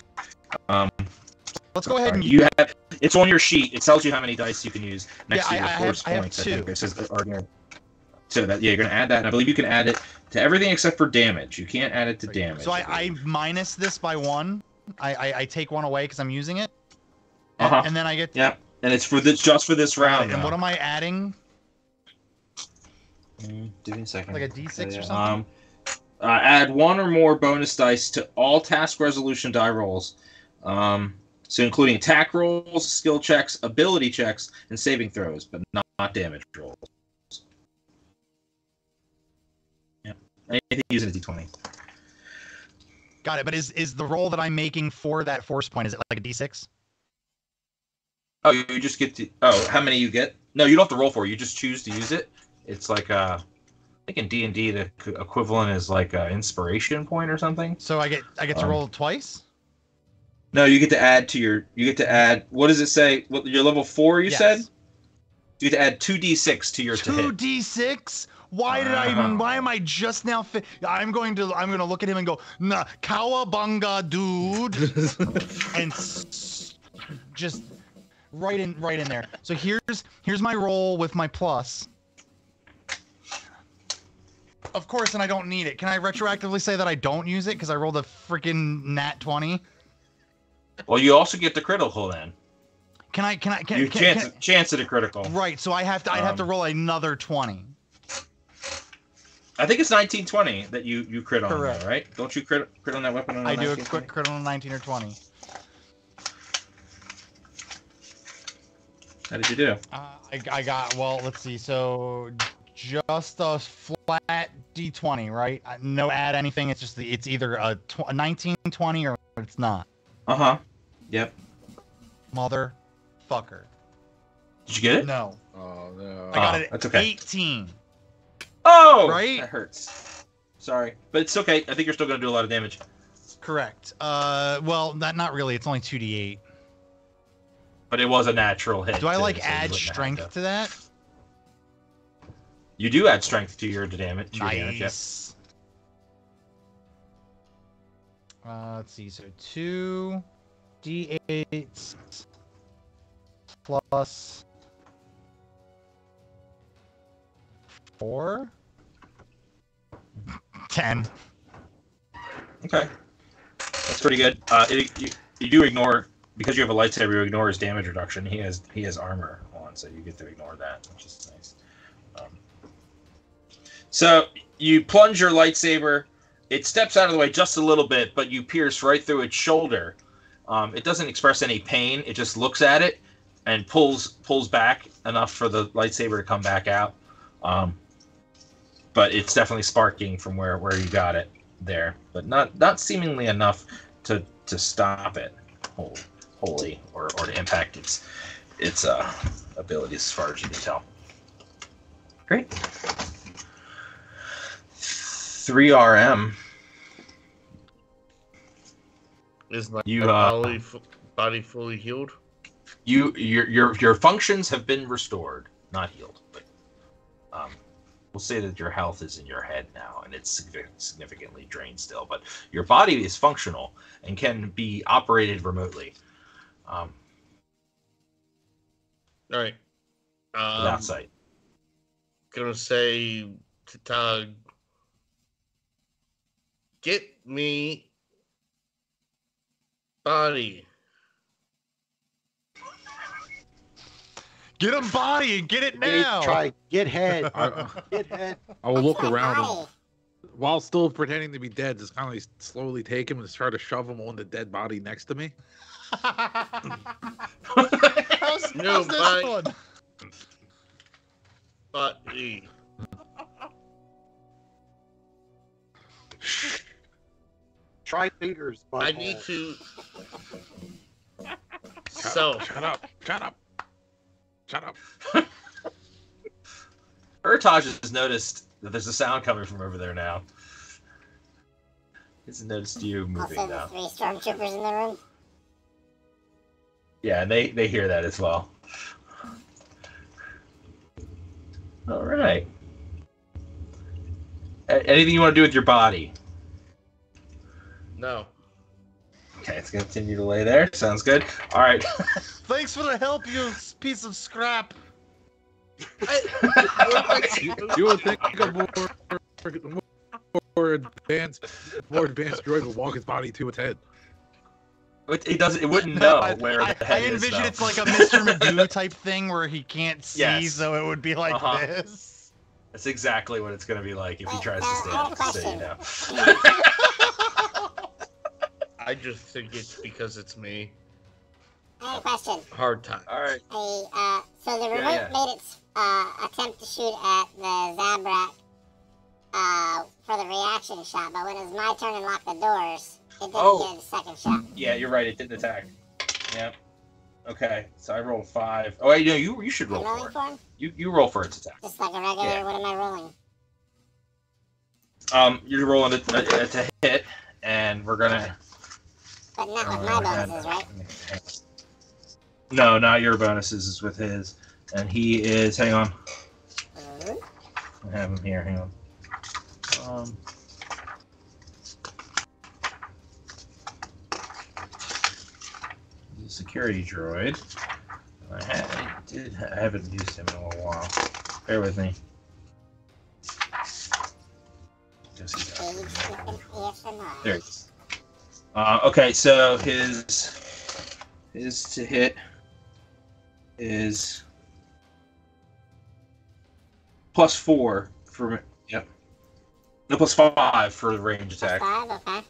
A: Let's go ahead and
B: You have. It's on your sheet. It tells you how many dice you can use next
A: Yeah,
B: to your force
A: I have
B: points.
A: two.
B: Think. It says ordinary. So that you're gonna add that, and I believe you can add it to everything except for damage. You can't add it to damage.
A: So I minus this by 1. I take 1 away because I'm using it.
B: Uh-huh.
A: And then I get
B: Yeah, and it's for this just for this round.
A: and what am I adding?
B: Give me a second.
A: Like a D6 or something?
B: Add 1 or more bonus dice to all task resolution die rolls. So including attack rolls, skill checks, ability checks, and saving throws, but not damage rolls. Yeah. Anything using a D20.
A: Got it. But is the roll that I'm making for that force point, is it like a D6?
B: Oh, you just get to. Oh, how many you get? No, you don't have to roll for it. You just choose to use it. It's like I think in D&D the equivalent is like an inspiration point or something.
A: So I get to roll twice?
B: No, you get to add to your. You get to add. What does it say? What your level 4? You
A: Yes.
B: said. You get to add 2d6 to your to hit.
A: 2d6? Why did I? Why am I just now? I'm going to look at him and go, nah, cowabunga, dude, and just right in there. So here's my roll with my plus. Of course, and I don't need it. Can I retroactively say that I don't use it because I rolled a freaking nat 20?
B: Well, you also get the critical then.
A: Can
B: Chance at a critical.
A: Right. So I'd have to roll another 20.
B: I think it's 1920 that you crit on
A: Correct.
B: there, right? Don't you crit on that weapon on
A: I do a
B: 1920?
A: quick crit on a 19 or 20.
B: How did you do?
A: I got, well, let's see. So just a flat D20, right? No add anything. It's just it's either a 19, 20, or it's not.
B: Uh-huh. Yep.
A: Motherfucker.
B: Did you get it?
A: No.
G: Oh no.
A: I got it
B: that's
A: at
B: okay.
A: 18.
B: Oh!
A: Right?
B: That hurts. Sorry. But it's okay. I think you're still going to do a lot of damage.
A: Correct. Well, not really. It's only 2d8.
B: But it was a natural hit.
A: Do I
B: too,
A: like
B: so you
A: add
B: wouldn't have
A: strength to that?
B: You do add strength to your damage. To your damage, yep.
A: Nice. Let's see. So 2 d8s plus 4. 10.
B: Okay. That's pretty good. You do ignore, because you have a lightsaber, you ignore his damage reduction. He has armor on, so you get to ignore that, which is nice. So you plunge your lightsaber. It steps out of the way just a little bit, but you pierce right through its shoulder. It doesn't express any pain. It just looks at it and pulls back enough for the lightsaber to come back out. But it's definitely sparking from where you got it there, but not seemingly enough to stop it wholly or to impact its abilities as far as you can tell. Great. 3 RM.
D: Is my
B: You,
D: body fully healed?
B: Your functions have been restored, not healed, but we'll say that your health is in your head now, and it's significantly drained still. But your body is functional and can be operated remotely.
D: All right.
B: Without sight.
D: Gonna say to Tug, get me body.
A: Get him body and get it now.
E: Get head.
G: I
E: Get head.
G: will look
F: What's that
G: around
F: body?
G: him while still pretending to be dead. Just kind of like slowly take him and try to shove him on the dead body next to me.
A: how's
D: No,
A: this
D: bye.
A: one?
D: Body.
E: Try fingers.
D: I
E: butthole.
D: need to. So,
G: Shut up. Shut up. Shut up.
B: Urtaj has noticed that there's a sound coming from over there now. He's noticed you moving
F: Also, the
B: now.
F: 3 stormtroopers in the room.
B: Yeah, and they hear that as well. All right. Anything you want to do with your body?
D: no.
B: Okay, it's gonna continue to lay there. Sounds good. All right.
A: Thanks for the help, you piece of scrap.
G: You would think a more advanced droid would walk his body to its head.
B: It doesn't. It wouldn't know where
A: I
B: the head is.
A: envision
B: though.
A: it's like a Mr. Magoo type thing where he can't see,
B: Yes.
A: so it would be like
B: Uh-huh.
A: this.
B: That's exactly what it's gonna be like if he tries to
F: I
B: stand
F: have a
B: up. Just so you
F: question.
B: know.
D: I just think it's because it's me.
F: I have a question.
D: Hard time.
B: All right.
F: So the remote
B: yeah.
F: made its attempt to shoot at the Zabrak for the reaction shot, but when it was my turn and locked the doors, it didn't
B: Oh.
F: get the second shot.
B: Yeah, you're right. It didn't attack. Yep. Okay, so I rolled 5. Oh, wait, no, you should
F: I'm
B: roll for
F: rolling
B: it.
F: for him?
B: You roll for its attack.
F: Just like a regular,
B: Yeah.
F: what am I rolling?
B: You're rolling it to hit, and we're gonna.
F: But not with my bonuses, right?
B: No, not your bonuses. Is with his, and he is. Hang on,
F: Mhm.
B: I have him here. Hang on. He's a security droid. I haven't used him in a little while. Bear with me.
F: Age different ASMR.
B: There he is. Okay, so his to hit is +4 for yep. No, +5 for the range attack.
F: 5, okay.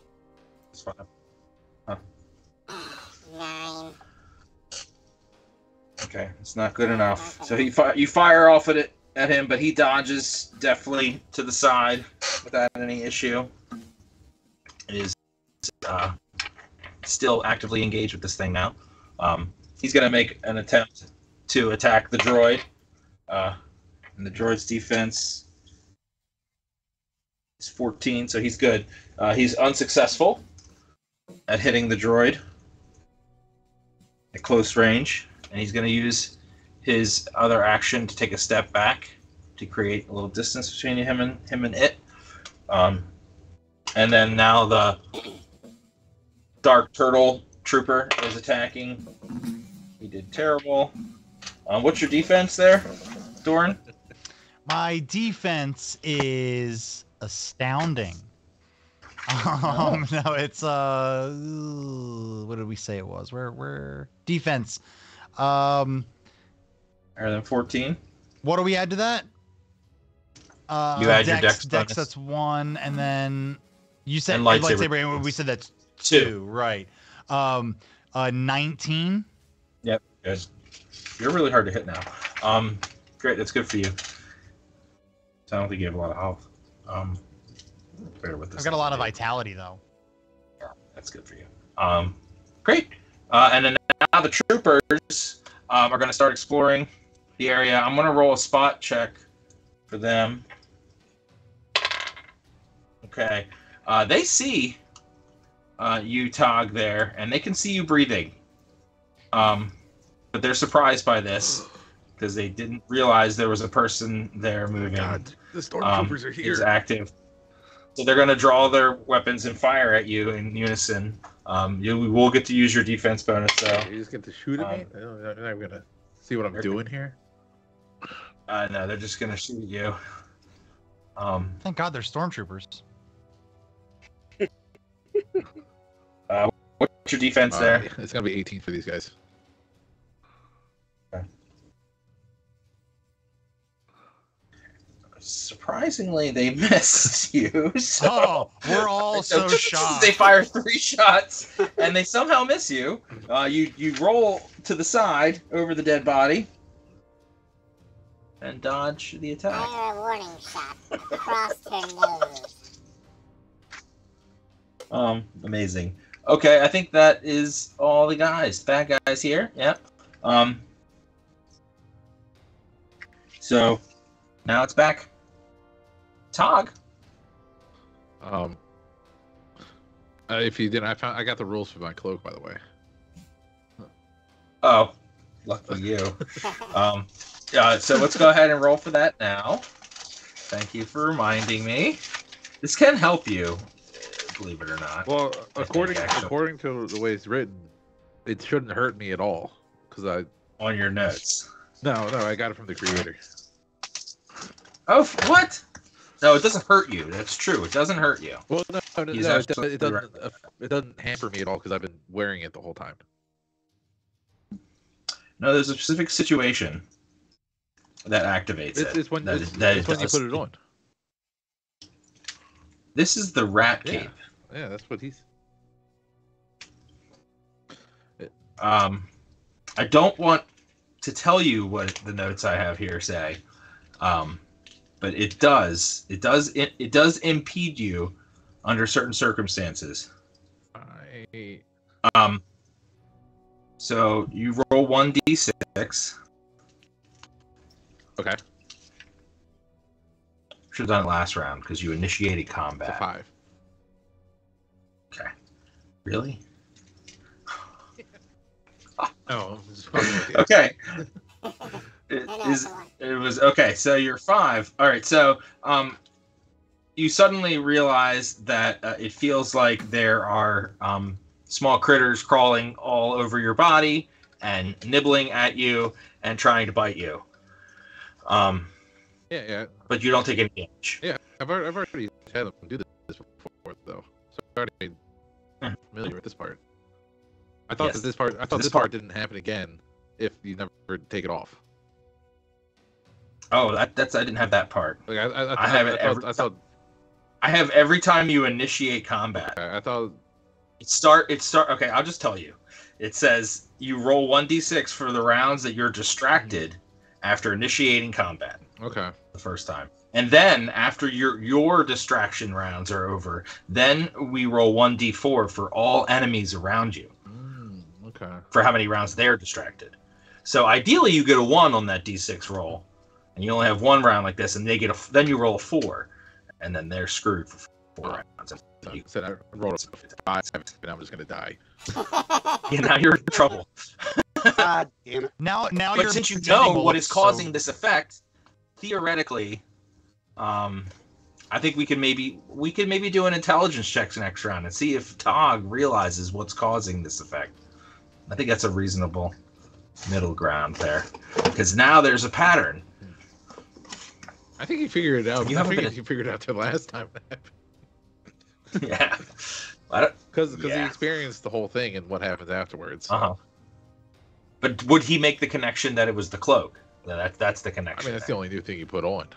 B: +5.
F: 9.
B: Okay, it's not good enough. So you fire off at him, but he dodges definitely to the side without any issue. Is still actively engaged with this thing now. He's gonna make an attempt to attack the droid, and the droid's defense is 14, so he's good. He's unsuccessful at hitting the droid at close range, and he's going to use his other action to take a step back to create a little distance between him and it. And then now the Dark Turtle Trooper is attacking. He did terrible. What's your defense there, Doran?
A: My defense is astounding. No, it's what did we say it was? Where defense?
B: Higher than 14.
A: What do we add to that?
B: You add your dex bonus.
A: That's 1, and then you said
B: And
A: lightsaber.
B: lightsaber.
A: We said that's
B: 2.
A: 2, right? 19.
B: Yep, good. You're really hard to hit now. Great, that's good for you. So I don't think you have a lot of health. Bear with this.
A: I've got a lot of vitality though.
B: Yeah, that's good for you. Great. And then now the troopers are going to start exploring the area. I'm going to roll a spot check for them. Okay. They see you, Tog, there, and they can see you breathing. But they're surprised by this because they didn't realize there was a person there moving.
G: God, the Stormtroopers are
B: Is
G: here.
B: active. So they're going to draw their weapons and fire at you in unison. You will get to use your defense bonus, though.
G: You just get to shoot at me? They're not gonna see what I'm doing here.
B: No, they're just going to shoot at you.
A: Thank God they're stormtroopers.
B: What's your defense there?
G: It's gonna be 18 for these guys.
B: Surprisingly, they missed you. So
A: Oh, we're all so shocked.
B: They fire 3 shots, and they somehow miss you. You roll to the side over the dead body and dodge the attack.
F: Fire a warning shot across her nose.
B: Amazing. Okay, I think that is all the bad guys here. Yep. So now it's back. Tog.
G: If you didn't, I got the rules for my cloak, by the way.
B: Oh, lucky you. So let's go ahead and roll for that now. Thank you for reminding me. This can help you, believe it or not.
G: Well, according to the way it's written, it shouldn't hurt me at all because
B: on your notes.
G: No, I got it from the creator.
B: Oh, what? No, it doesn't hurt you. That's true. It doesn't hurt you.
G: Well, no, it doesn't.
B: Right.
G: It doesn't hamper me at all because I've been wearing it the whole time.
B: No, there's a specific situation that activates it.
G: It's when you put it on.
B: This is the rat cape.
G: Yeah, that's what he's.
B: I don't want to tell you what the notes I have here say, but it does impede you under certain circumstances. So you roll 1d6.
G: Okay.
B: Should have done it last round because you initiated combat.
G: It's a 5.
B: Okay. Really?
G: No.
B: Okay. It was okay. So you're 5. All right. So you suddenly realize that it feels like there are small critters crawling all over your body and nibbling at you and trying to bite you.
G: Yeah.
B: But you don't take any damage.
G: Yeah, I've already had them do this before, though. So I'm already familiar with this part. I thought
B: Yes.
G: this part didn't happen again if you never take it off.
B: Oh, I didn't have that part.
G: Like
B: I have it I have every time you initiate combat.
G: I thought
B: It start. Okay, I'll just tell you. It says you roll 1d6 for the rounds that you're distracted after initiating combat.
G: Okay.
B: The first time, and then after your distraction rounds are over, then we roll 1d4 for all enemies around you.
G: Okay.
B: For how many rounds they're distracted. So ideally, you get a 1 on that d6 roll, and you only have 1 round like this, and they get then you roll a 4, and then they're screwed for 4 rounds.
G: So you said I rolled a 5, and I'm just gonna die.
B: Yeah, now you're in trouble.
E: God damn it.
A: Now
B: But
A: you're
B: since you
A: pretending
B: know
A: well,
B: what
A: it's
B: is causing
A: so-
B: this effect, theoretically, I think we can maybe do an intelligence check next round and see if Tog realizes what's causing this effect. I think that's a reasonable middle ground there, because now there's a pattern.
G: I think you figured it out.
B: You
G: I
B: haven't
G: think
B: been-
G: you figured it out the last time.
B: Yeah,
G: Because he
B: Yeah.
G: experienced the whole thing and what happens afterwards.
B: But would he make the connection that it was the cloak? That's the
G: I
B: connection.
G: mean, that's the only new thing you put on.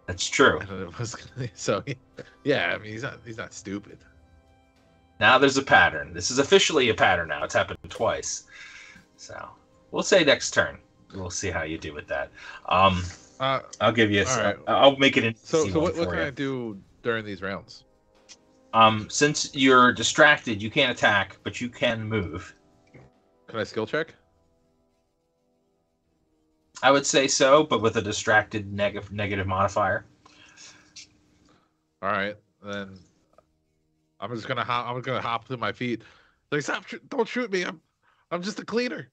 B: That's true.
G: And it was, so yeah, I mean, he's not stupid.
B: Now there's a pattern. This is officially a pattern now. It's happened twice. So we'll say next turn. We'll see how you do with that. I'll give you.
G: Right.
B: I'll make it an
G: So
B: easy one
G: what
B: for
G: can
B: you.
G: I do during these rounds?
B: Since you're distracted, you can't attack, but you can move.
G: Can I skill check?
B: I would say so, but with a distracted negative modifier.
G: All right, then I'm just gonna hop. I'm gonna hop to my feet. Like, stop! Don't shoot me! I'm just a cleaner.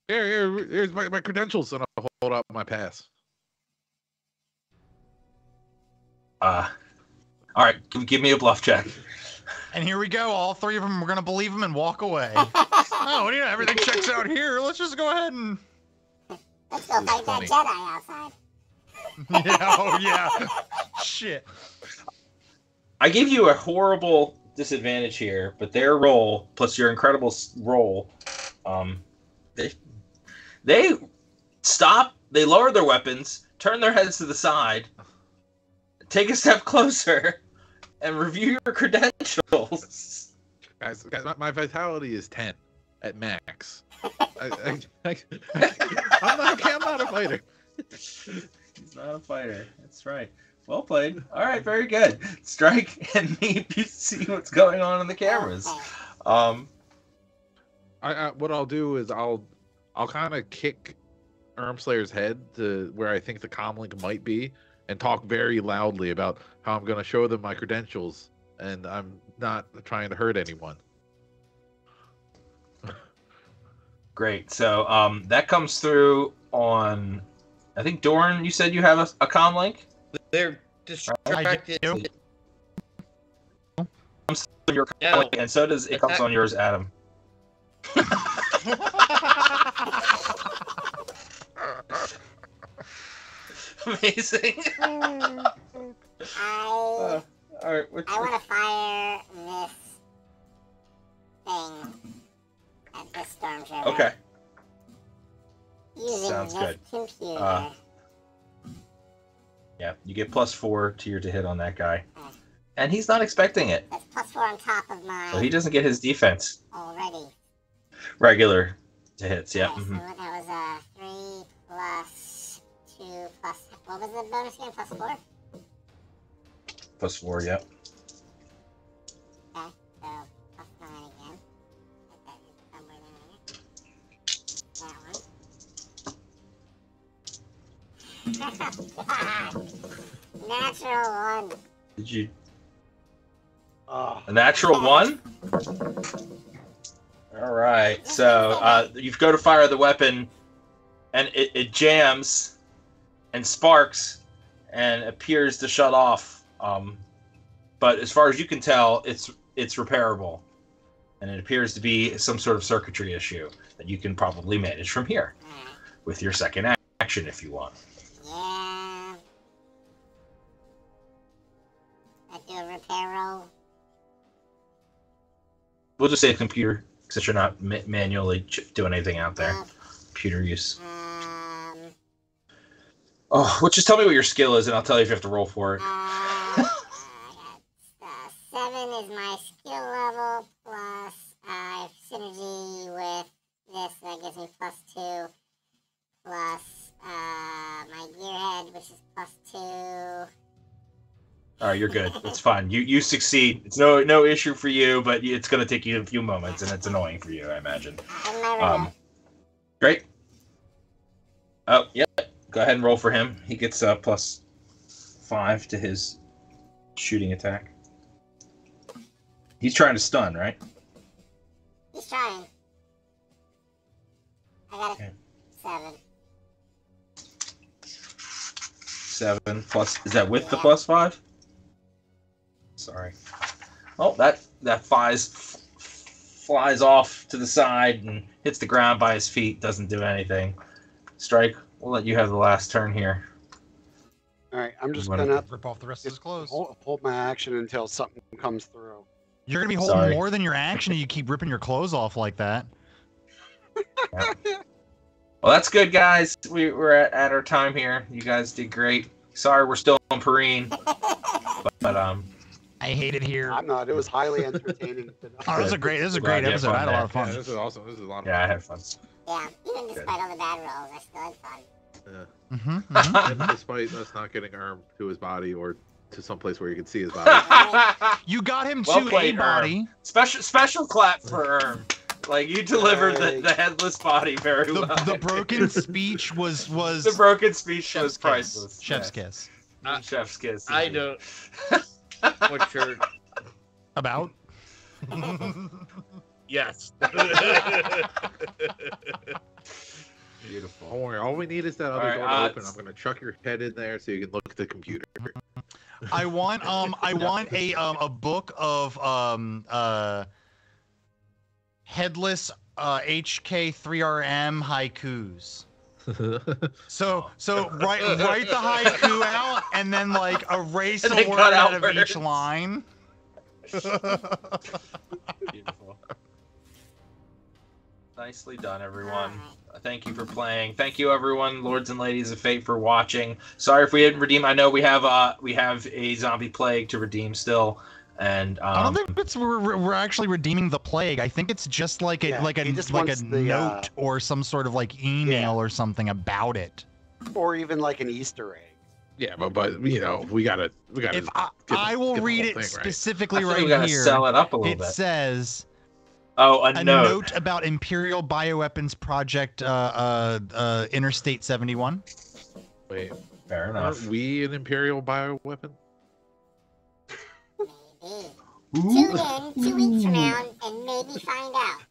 G: Here's my credentials, and I'll hold up my pass.
B: All right, give me a bluff check.
A: And here we go. All 3 of them. We're gonna believe them and walk away. Oh, yeah, everything checks out here. Let's just go ahead and.
F: Let's go fight that
G: funny.
F: Jedi outside.
A: Yeah. Oh yeah. Shit.
B: I gave you a horrible disadvantage here, but their roll plus your incredible roll, they stop. They lower their weapons, turn their heads to the side, take a step closer, and review your credentials.
G: Guys, my vitality is 10 at max. I'm not a fighter.
B: He's not a fighter. That's right. Well played. All right, very good. Strike and Meep, you see what's going on in the cameras.
F: Okay.
G: What I'll do is I'll kind of kick Slayer's head to where I think the comlink might be, and talk very loudly about how I'm going to show them my credentials, and I'm not trying to hurt anyone.
B: Great. So that comes through on, I think, Doran, you said you have a comm link?
D: They're distracted.
B: And so does it comes on yours, Adam. Amazing.
F: I
B: all right.
F: want to fire this thing at this Stormtrooper.
B: Okay.
F: Using
B: Sounds
F: this
B: good.
F: computer.
B: Yeah, you get +4 to your to hit on that guy.
F: Okay.
B: And he's not expecting it.
F: That's +4 on top of my
B: So he doesn't get his defense.
F: already.
B: Regular to hits, yeah.
F: Okay, so that was 3 plus 2 plus. What was the bonus again? +4?
B: +4, yep.
F: Okay, so +9 again. That is somewhere down here. That one. Natural 1.
B: Did you?
E: Oh,
B: A natural 1? All right. So you go to fire the weapon, and it jams and sparks and appears to shut off. But as far as you can tell, it's repairable, and it appears to be some sort of circuitry issue that you can probably manage from here
F: Alright.
B: with your second action if you want.
F: Yeah. I do a repair roll.
B: We'll just say computer, since you're not manually doing anything out there. Computer use. Oh, well, just tell me what your skill is, and I'll tell you if you have to roll for it.
F: I got 7 is my skill level, plus I have synergy with this, that gives me +2, plus my gearhead, which is +2.
B: All right, you're good. It's fine. You succeed. It's no issue for you, but it's going to take you a few moments, and it's annoying for you, I imagine.
F: And my remote.
B: Great. Oh, yeah. Go ahead and roll for him. He gets +5 to his shooting attack. He's trying to stun, right?
F: He's trying. I got
B: Okay.
F: a 7.
B: 7 plus. Is that with the +5? Sorry. Oh, that flies off to the side and hits the ground by his feet. Doesn't do anything. Strike. We'll let you have the last turn here.
E: all right. I'm just
B: You wanna
E: gonna
A: Rip off the rest of his clothes.
E: hold my action until something comes through.
A: You're gonna be holding
B: Sorry.
A: more than your action if you keep ripping your clothes off like that.
B: Well, that's good, guys. We're at our time here. You guys did great. Sorry, we're still on Perrine, but
A: I hate it here.
E: I'm not. It was highly entertaining.
A: Oh, this is a great
B: Glad you had
A: episode. I had a lot of
G: Yeah,
A: fun.
G: this is awesome. This is a lot of
B: yeah, I had fun.
F: Yeah, even despite all the bad rolls, I still had fun.
A: Mm-hmm,
G: fun. And despite us not getting Erm to his body or to some place where you can see his body.
A: You got him
B: Well
A: to
B: played,
A: a body.
B: Special clap for Erm. Like you delivered the headless body very well.
A: The broken speech was
B: The broken speech
A: chef's
B: was
A: kiss.
B: priceless.
A: Chef's
B: Yeah.
A: kiss.
B: Chef's kiss.
D: I
B: indeed.
D: don't. What your
A: About.
D: yes.
B: Beautiful.
G: Don't worry, all we need is that other
B: Alright,
G: door to open. I'm gonna chuck your head in there so you can look at the computer.
A: I want a book of headless HK3RM haikus. So write the haiku out and then like erase
B: And
A: a
B: then
A: word
B: cut
A: out
B: out
A: of each
B: words.
A: line.
B: Beautiful. Nicely done, everyone. Thank you for playing. Thank you, everyone, lords and ladies of fate, for watching. Sorry if we didn't redeem. I know we have a zombie plague to redeem still, and
A: I don't think we're actually redeeming the plague. I think it's just like a
E: he just
A: like a
E: wants the,
A: note or some sort of like email
E: yeah.
A: or something about it.
E: Or even like an Easter egg.
G: Yeah, but you know, we gotta.
A: If I will
G: get the
A: read
G: whole
A: it
G: thing right.
A: specifically
B: I think
A: right
B: we gotta
A: here.
B: sell it up a little
A: It
B: bit.
A: says
B: Oh,
A: a note about Imperial Bioweapons Project Interstate 71.
G: Wait,
B: Fair
G: aren't
B: enough.
G: we an Imperial bioweapon?
F: Maybe. Tune in 2 weeks from now and maybe find out.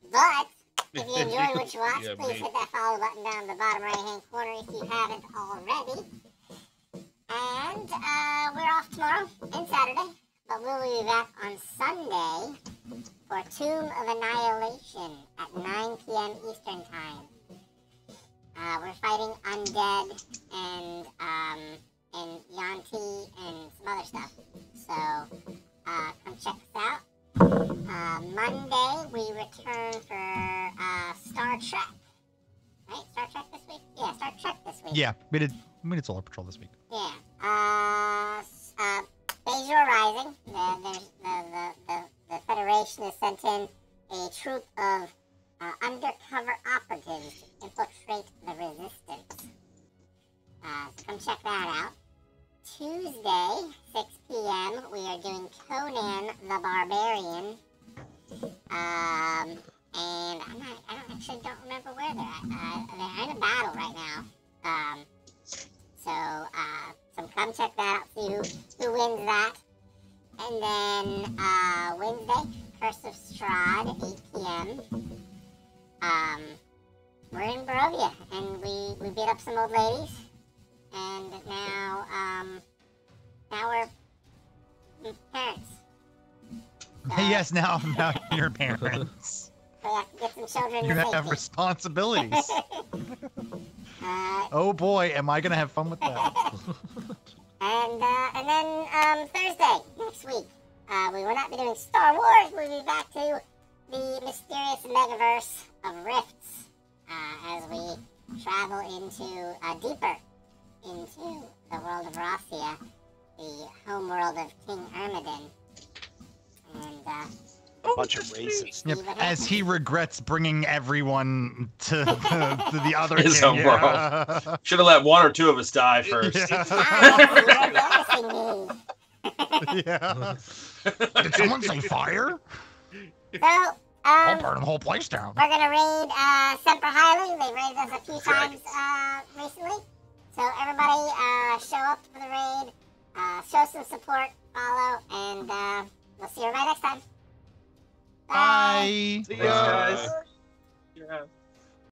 F: But if you enjoyed what you watched, please hit that follow button down in the bottom right-hand corner if you haven't already. And we're off tomorrow and Saturday, but we'll be back on Sunday for Tomb of Annihilation at 9 p.m. Eastern Time. We're fighting undead and Yanti and some other stuff. So come check us out. Monday we return for Star Trek. Right? Star Trek this week? Yeah, Star Trek this week.
A: Yeah, we did Solar Patrol this week.
F: Yeah. Bajor Rising. The Federation has sent in a troop of undercover operatives to infiltrate the Resistance. So come check that out. Tuesday, 6 p.m., we are doing Conan the Barbarian. And I don't remember where they're at. They're in a battle right now. So come check that out, see who wins that. And then Wednesday, Curse of Strahd, 8 p.m. We're in Barovia, and we beat up some old ladies. And now we're parents. So,
A: Yes, now you're parents.
F: So we have to get some children
A: You
F: to
A: have
F: safety.
A: responsibilities. Oh boy, am I gonna have fun with that?
F: And then Thursday next week, we will not be doing Star Wars. We'll be back to the mysterious megaverse of Rifts as we travel deeper into the world of Rothia, the homeworld of King Ermedin. And
E: Bunch of racists.
A: Yep. As he regrets bringing everyone to the other
B: His
A: king.
B: homeworld. Should have let one or two of us die first.
A: Yeah. Did someone say fire?
F: So,
A: I'll burn the whole place down.
F: we're gonna raid Semper Highly. They've raided us a few times recently. So everybody show up for the raid, show some support, follow, and we'll see everybody next time.
A: Bye.
E: See
C: Thanks,
E: ya.
C: guys.
B: Yeah.